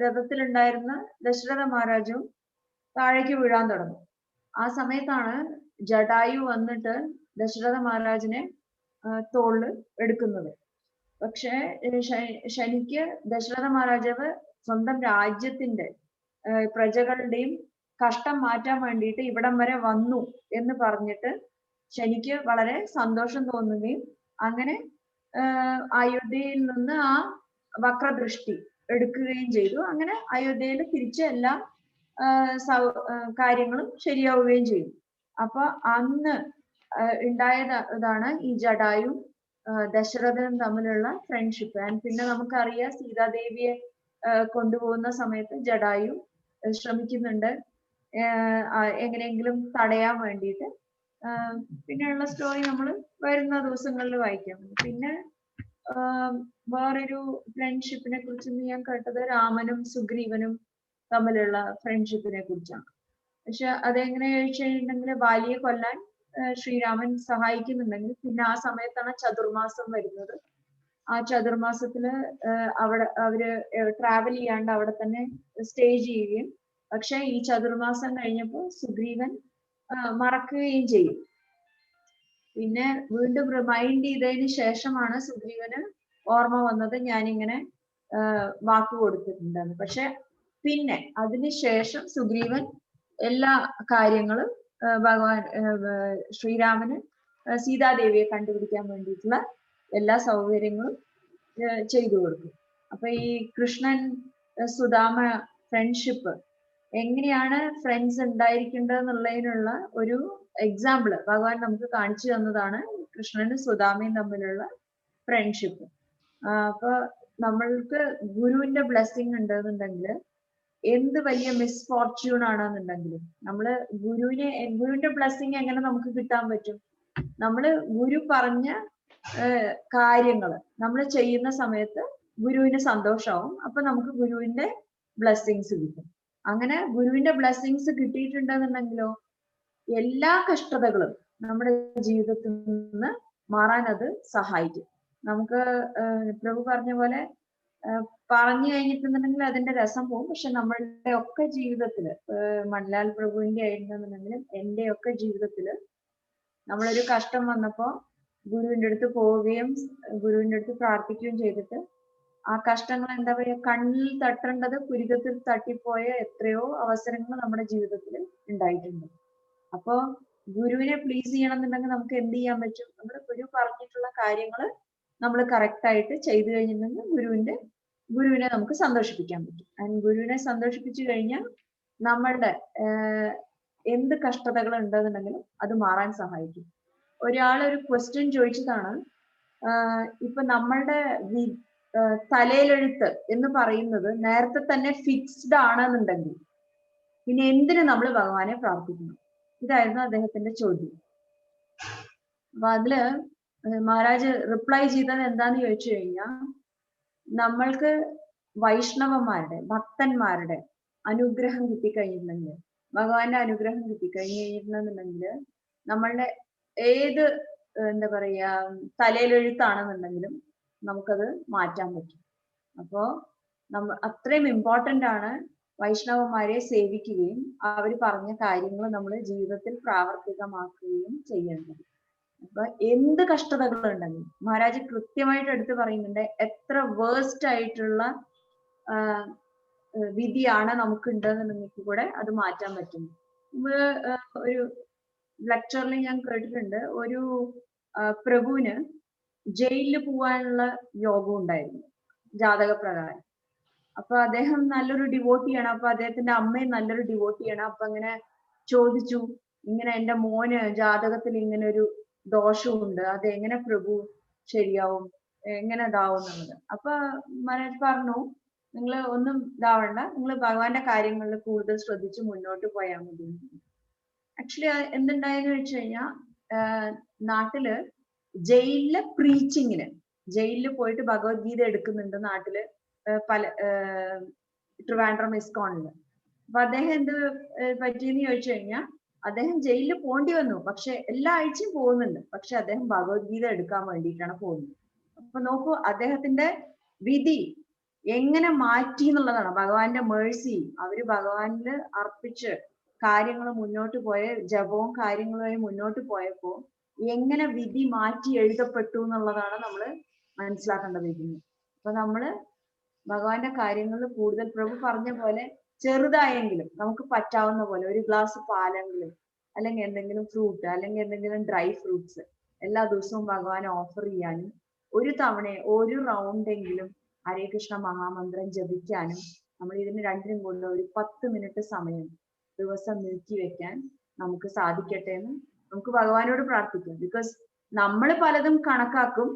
രഥത്തിലുണ്ടായിരുന്ന ദശരഥ മഹാരാജും താഴേക്ക് വീഴാൻ തുടങ്ങും. ആ സമയത്താണ് ജഡായു വന്നിട്ട് ദശരഥ മഹാരാജിനെ തോളില് എടുക്കുന്നത്. പക്ഷെ ശനിക്ക് ദശരഥ മഹാരാജാവ് സ്വന്തം രാജ്യത്തിന്റെ പ്രജകളുടെയും കഷ്ടം മാറ്റാൻ വേണ്ടിയിട്ട് ഇവിടം വരെ വന്നു എന്ന് പറഞ്ഞിട്ട് ശനിക്ക് വളരെ സന്തോഷം തോന്നുകയും അങ്ങനെ അയോധ്യയിൽ നിന്ന് ആ വക്രദൃഷ്ടി എടുക്കുകയും ചെയ്തു. അങ്ങനെ അയോധ്യയിൽ തിരിച്ച് എല്ലാ കാര്യങ്ങളും ശരിയാവുകയും ചെയ്തു. അപ്പൊ അന്ന് ഉണ്ടായതാണ് ഈ ജഡായു ദശരഥനും തമ്മിലുള്ള ഫ്രണ്ട്ഷിപ്പ്. ആൻഡ് പിന്നെ നമുക്കറിയാം, സീതാദേവിയെ കൊണ്ടുപോകുന്ന സമയത്ത് ജഡായു ശ്രമിക്കുന്നുണ്ട് എങ്ങനെയെങ്കിലും തടയാൻ വേണ്ടിയിട്ട്. പിന്നെയുള്ള സ്റ്റോറി നമ്മൾ വരുന്ന ദിവസങ്ങളിൽ വായിക്കാം. പിന്നെ വേറൊരു ഫ്രണ്ട്ഷിപ്പിനെ കുറിച്ച് ഞാൻ കേട്ടത് രാമനും സുഗ്രീവനും തമ്മിലുള്ള ഫ്രണ്ട്ഷിപ്പിനെ കുറിച്ചാണ്. പക്ഷെ അതെങ്ങനെ ചോദിച്ചിട്ടുണ്ടെങ്കിൽ, ബാലിയെ കൊല്ലാൻ ശ്രീരാമൻ സഹായിക്കുന്നുണ്ടെങ്കിൽ പിന്നെ ആ സമയത്താണ് ചതുർമാസം വരുന്നത്. ആ ചതുർമാസത്തില് അവിടെ അവര് ട്രാവൽ ചെയ്യാണ്ട് അവിടെ തന്നെ സ്റ്റേ ചെയ്യുകയും, പക്ഷെ ഈ ചതുർമാസം കഴിഞ്ഞപ്പോൾ സുഗ്രീവൻ മറക്കുകയും ചെയ്യും. പിന്നെ വീണ്ടും റിമൈൻഡ് ചെയ്തതിന് ശേഷമാണ് സുഗ്രീവന് ഓർമ്മ വന്നത് ഞാനിങ്ങനെ വാക്ക് കൊടുത്തിട്ടുണ്ടെന്ന്. പക്ഷെ പിന്നെ അതിനുശേഷം സുഗ്രീവൻ എല്ലാ കാര്യങ്ങളും ഭഗവാൻ ശ്രീരാമന് സീതാദേവിയെ കണ്ടുപിടിക്കാൻ വേണ്ടിയിട്ടുള്ള എല്ലാ സൗകര്യങ്ങളും ചെയ്തു കൊടുക്കും. അപ്പൊ ഈ കൃഷ്ണൻ സുദാമ ഫ്രണ്ട്ഷിപ്പ് എങ്ങനെയാണ് ഫ്രണ്ട്സ് ഉണ്ടായിരിക്കേണ്ടതെന്നുള്ളതിനുള്ള ഒരു എക്സാമ്പിൾ ഭഗവാൻ നമുക്ക് കാണിച്ചു തന്നതാണ് കൃഷ്ണനും സുദാമയും തമ്മിലുള്ള ഫ്രണ്ട്ഷിപ്പ്. അപ്പൊ നമ്മൾക്ക് ഗുരുവിന്റെ ബ്ലെസ്സിങ് ഉണ്ടെന്നുണ്ടെങ്കിൽ എന്ത് വലിയ മിസ്ഫോർച്യൂൺ ആണെന്നുണ്ടെങ്കിലും നമ്മള് ഗുരുവിന്റെ ബ്ലെസ്സിങ് എങ്ങനെ നമുക്ക് കിട്ടാൻ പറ്റും? നമ്മള് ഗുരു പറഞ്ഞ കാര്യങ്ങൾ നമ്മൾ ചെയ്യുന്ന സമയത്ത് ഗുരുവിന് സന്തോഷമാവും. അപ്പൊ നമുക്ക് ഗുരുവിന്റെ ബ്ലെസ്സിങ്സ് കിട്ടും. അങ്ങനെ ഗുരുവിന്റെ ബ്ലെസ്സിങ്സ് കിട്ടിയിട്ടുണ്ടെന്നുണ്ടെങ്കിലോ എല്ലാ കഷ്ടതകളും നമ്മുടെ ജീവിതത്തിൽ നിന്ന് മാറാൻ അത് സഹായിക്കും. നമുക്ക് പ്രഭു പറഞ്ഞ പോലെ പറഞ്ഞു കഴിഞ്ഞിട്ടുണ്ടെങ്കിൽ അതിന്റെ രസം പോകും. പക്ഷെ നമ്മളുടെ ഒക്കെ ജീവിതത്തില് മണ്ലാൽ പ്രഭുവിന്റെ ആയിരുന്നെന്നുണ്ടെങ്കിലും എന്റെ ഒക്കെ ജീവിതത്തില് നമ്മളൊരു കഷ്ടം വന്നപ്പോ ഗുരുവിന്റെ അടുത്ത് പോവുകയും ഗുരുവിന്റെ അടുത്ത് പ്രാർത്ഥിക്കുകയും ചെയ്തിട്ട് ആ കഷ്ടങ്ങൾ എന്താ പറയുക, കണ്ണിൽ തട്ടേണ്ടത് പുരികത്തിൽ തട്ടിപ്പോയ എത്രയോ അവസരങ്ങൾ നമ്മുടെ ജീവിതത്തിൽ ഉണ്ടായിട്ടുണ്ട്. അപ്പോ ഗുരുവിനെ പ്ലീസ് ചെയ്യണം എന്നുണ്ടെങ്കിൽ നമുക്ക് എന്ത് ചെയ്യാൻ പറ്റും? നമ്മൾ ഗുരു പറഞ്ഞിട്ടുള്ള കാര്യങ്ങൾ നമ്മൾ കറക്റ്റ് ആയിട്ട് ചെയ്തു കഴിഞ്ഞിട്ടുണ്ടെങ്കിൽ ഗുരുവിനെ നമുക്ക് സന്തോഷിപ്പിക്കാൻ പറ്റും. ആൻഡ് ഗുരുവിനെ സന്തോഷിപ്പിച്ചു കഴിഞ്ഞാൽ നമ്മളുടെ എന്ത് കഷ്ടതകൾ ഉണ്ടെന്നുണ്ടെങ്കിലും അത് മാറാൻ സഹായിക്കും. ഒരാളൊരു ക്വസ്റ്റ്യൻ ചോദിച്ചതാണ്, ഇപ്പൊ നമ്മളുടെ തലയിലെഴുത്ത് എന്ന് പറയുന്നത് നേരത്തെ തന്നെ ഫിക്സ്ഡ് ആണെന്നുണ്ടെങ്കിൽ പിന്നെ എന്തിനു നമ്മൾ ഭഗവാനെ പ്രാർത്ഥിക്കണം? ഇതായിരുന്നു അദ്ദേഹത്തിന്റെ ചോദ്യം. അപ്പൊ അതില് മഹാരാജ് റിപ്ലൈ ചെയ്തത് എന്താന്ന് ചോദിച്ചു കഴിഞ്ഞാൽ, നമ്മൾക്ക് വൈഷ്ണവന്മാരുടെ ഭക്തന്മാരുടെ അനുഗ്രഹം കിട്ടിക്കഴിഞ്ഞിട്ടുണ്ടെങ്കിൽ, ഭഗവാന്റെ അനുഗ്രഹം കിട്ടിക്കഴിഞ്ഞിട്ടുണ്ടെന്നുണ്ടെങ്കിൽ നമ്മളുടെ ഏത് എന്താ പറയാ തലയിലെഴുത്താണെന്നുണ്ടെങ്കിലും നമുക്കത് മാറ്റാൻ പറ്റും. അപ്പോ അത്രയും ഇമ്പോർട്ടന്റ് ആണ് വൈഷ്ണവന്മാരെ സേവിക്കുകയും അവർ പറഞ്ഞ കാര്യങ്ങൾ നമ്മൾ ജീവിതത്തിൽ പ്രാവർത്തികമാക്കുകയും ചെയ്യേണ്ടത്. അപ്പൊ എന്ത് കഷ്ടതകൾ ഉണ്ടെങ്കിലും മഹാരാജ് കൃത്യമായിട്ട് എടുത്തു പറയുന്നുണ്ട്, എത്ര വേഴ്സ്റ്റ് ആയിട്ടുള്ള വിധിയാണ് നമുക്കുണ്ടെന്നുണ്ടെങ്കിൽ കൂടെ അത് മാറ്റാൻ പറ്റും. ഒരു ലെക്ചറിൽ ഞാൻ കേട്ടിട്ടുണ്ട്, ഒരു പ്രഭുവിന് ജയിലിൽ പോവാനുള്ള യോഗം ഉണ്ടായിരുന്നു ജാതക പ്രകാരം. അപ്പൊ അദ്ദേഹം നല്ലൊരു ഡിവോട്ടിയാണ്. അപ്പൊ അദ്ദേഹത്തിന്റെ അമ്മയും നല്ലൊരു ഡിവോട്ടിയാണ്. അപ്പൊ അങ്ങനെ ചോദിച്ചു, ഇങ്ങനെ എന്റെ മോന് ജാതകത്തിൽ ഇങ്ങനെ ഒരു ദോഷമുണ്ട്, അത് എങ്ങനെ പ്രഭു ശരിയാവും, എങ്ങനെ ഇതാവും എന്നുള്ളത്. അപ്പൊ മഹാരാജ് പറഞ്ഞു, നിങ്ങൾ ഒന്നും ഇതാവണ്ട, നിങ്ങൾ ഭഗവാന്റെ കാര്യങ്ങളിൽ കൂടുതൽ ശ്രദ്ധിച്ച് മുന്നോട്ട് പോയാൽ മതി. ആക്ച്വലി എന്തുണ്ടായെന്ന് വെച്ച് കഴിഞ്ഞാൽ, നാട്ടില് ജയിലിലെ പ്രീച്ചിങ്ങിന് ജയിലിൽ പോയിട്ട് ഭഗവത്ഗീത എടുക്കുന്നുണ്ട് നാട്ടില് പല ട്രിവാൻഡ്രം ഇസ്കോണില്. അപ്പൊ അദ്ദേഹം എന്ത് പറ്റിയെന്ന് ചോദിച്ചു കഴിഞ്ഞാൽ, അദ്ദേഹം ജയിലിൽ പോണ്ടി വന്നു, പക്ഷെ എല്ലാ ആഴ്ചയും പോകുന്നുണ്ട്, പക്ഷെ അദ്ദേഹം ഭഗവത്ഗീത എടുക്കാൻ വേണ്ടിയിട്ടാണ് പോകുന്നത്. അപ്പൊ നോക്കൂ, അദ്ദേഹത്തിന്റെ വിധി എങ്ങനെ മാറ്റി എന്നുള്ളതാണ്. ഭഗവാന്റെ മേഴ്സി, അവര് ഭഗവാനില് അർപ്പിച്ച് കാര്യങ്ങൾ മുന്നോട്ട് പോയ ജപവും കാര്യങ്ങളുമായി മുന്നോട്ട് പോയപ്പോ എങ്ങനെ വിധി മാറ്റി എഴുതപ്പെട്ടു എന്നുള്ളതാണ് നമ്മൾ മനസ്സിലാക്കേണ്ടതിരിക്കുന്നത്. അപ്പൊ നമ്മള് ഭഗവാന്റെ കാര്യങ്ങളിൽ കൂടുതൽ പ്രഭു പറഞ്ഞ പോലെ ചെറുതായെങ്കിലും നമുക്ക് പറ്റാവുന്ന പോലെ ഒരു ഗ്ലാസ് പാലെങ്കിലും, അല്ലെങ്കിൽ എന്തെങ്കിലും ഫ്രൂട്ട്, അല്ലെങ്കിൽ എന്തെങ്കിലും ഡ്രൈ ഫ്രൂട്ട്സ് എല്ലാ ദിവസവും ഭഗവാനെ ഓഫർ ചെയ്യാനും, ഒരു തവണ ഒരു റൗണ്ടെങ്കിലും ഹരേ കൃഷ്ണ മഹാമന്ത്രം ജപിക്കാനും, നമ്മൾ ഇതിന് രണ്ടിനും കൊണ്ട് ഒരു 10 മിനിറ്റ് സമയം ദിവസം നീക്കി വെക്കാൻ നമുക്ക് സാധിക്കട്ടെ എന്ന് നമുക്ക് ഭഗവാനോട് പ്രാർത്ഥിക്കാം. ബിക്കോസ് നമ്മൾ പലതും കണക്കാക്കും,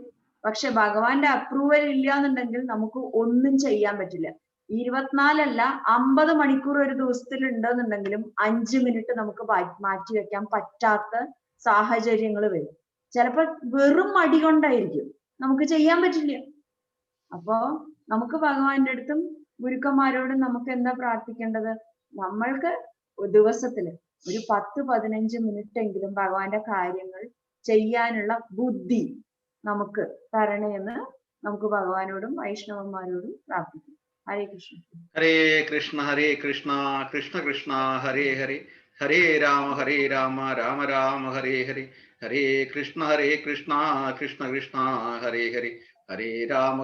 പക്ഷെ ഭഗവാന്റെ അപ്രൂവൽ ഇല്ല എന്നുണ്ടെങ്കിൽ നമുക്ക് ഒന്നും ചെയ്യാൻ പറ്റില്ല. 24 അല്ല 50 മണിക്കൂർ ഒരു ദിവസത്തിൽ ഉണ്ടെന്നുണ്ടെങ്കിലും 5 മിനിറ്റ് നമുക്ക് മാറ്റി വെക്കാൻ പറ്റാത്ത സാഹചര്യങ്ങൾ വരും. ചിലപ്പോൾ വെറും മടി കൊണ്ടായിരിക്കും, നമുക്ക് ചെയ്യാൻ പറ്റില്ല. അപ്പോ നമുക്ക് ഭഗവാന്റെ അടുത്തും ഗുരുക്കന്മാരോടും നമുക്ക് എന്താ പ്രാർത്ഥിക്കേണ്ടത്? നമ്മൾക്ക് ദിവസത്തില് ഒരു 10-15 മിനിറ്റ് എങ്കിലും ഭഗവാന്റെ കാര്യങ്ങൾ ചെയ്യാനുള്ള ബുദ്ധി നമുക്ക് തരണേന്ന് നമുക്ക് ഭഗവാനോടും വൈഷ്ണവന്മാരോടും പ്രാർത്ഥിക്കാം. ഹരേ കൃഷ്ണ. ഹരേ കൃഷ്ണ കൃഷ്ണ കൃഷ്ണ ഹരേ ഹരേ, ഹരേ രാമ രാമ രാമ ഹരേ ഹരേ, ഹരേ കൃഷ്ണ കൃഷ്ണ കൃഷ്ണ ഹരേ ഹരേ, ഹരേ രാമ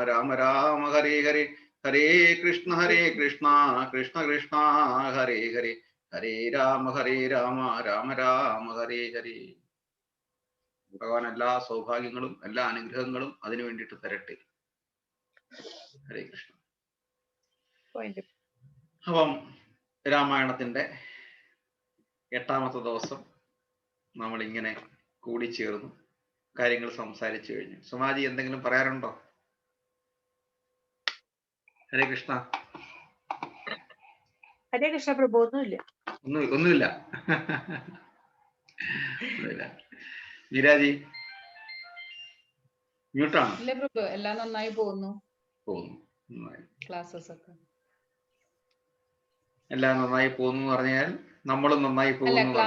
രാമ രാമ ഹരേ ഹരേ, ഹരേ കൃഷ്ണ കൃഷ്ണ കൃഷ്ണ ഹരേ ഹരേ, ഹരേ രാമ രാമ രാമ ഹരേ ഹരേ. ഭഗവാൻ എല്ലാ സൗഭാഗ്യങ്ങളും എല്ലാ അനുഗ്രഹങ്ങളും അതിനു വേണ്ടിയിട്ട് തരട്ടെ. ഹരേ കൃഷ്ണ. അപ്പം രാമായണത്തിന്റെ 8ാമത്തെ ദിവസം നമ്മൾ ഇങ്ങനെ കൂടിച്ചേർന്നു, കാര്യങ്ങൾ സംസാരിച്ചു കഴിഞ്ഞു. സുമാജി എന്തെങ്കിലും പറയാറുണ്ടോ? ഹരേ കൃഷ്ണ. ഹരേ കൃഷ്ണ പ്രഭു. ഒന്നുമില്ല. ഒന്നുമില്ല. വിരാജി മ്യൂട്ടാണ്. ഇല്ല പ്രഭു, എല്ലാം നന്നായി പോകുന്നു. ക്ലാസ്സസ് ഒക്കെ എല്ലാം നന്നായി പോകുന്നു എന്ന് പറഞ്ഞാൽ നമ്മളും നന്നായി പോകുന്നു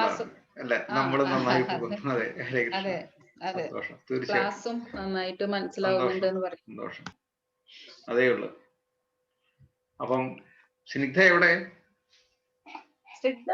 അല്ലെ? നമ്മളും നന്നായി പോകുന്നു. അതെ, ഹരേ കൃഷ്ണ. സന്തോഷം. തീർച്ചയായും നന്നായിട്ട് മനസ്സിലാവുന്നുണ്ട്. സന്തോഷം. അതേ ഉള്ളു. അപ്പം സ്നിഗ്ധ എവിടെ? സ്നിഗ്ധ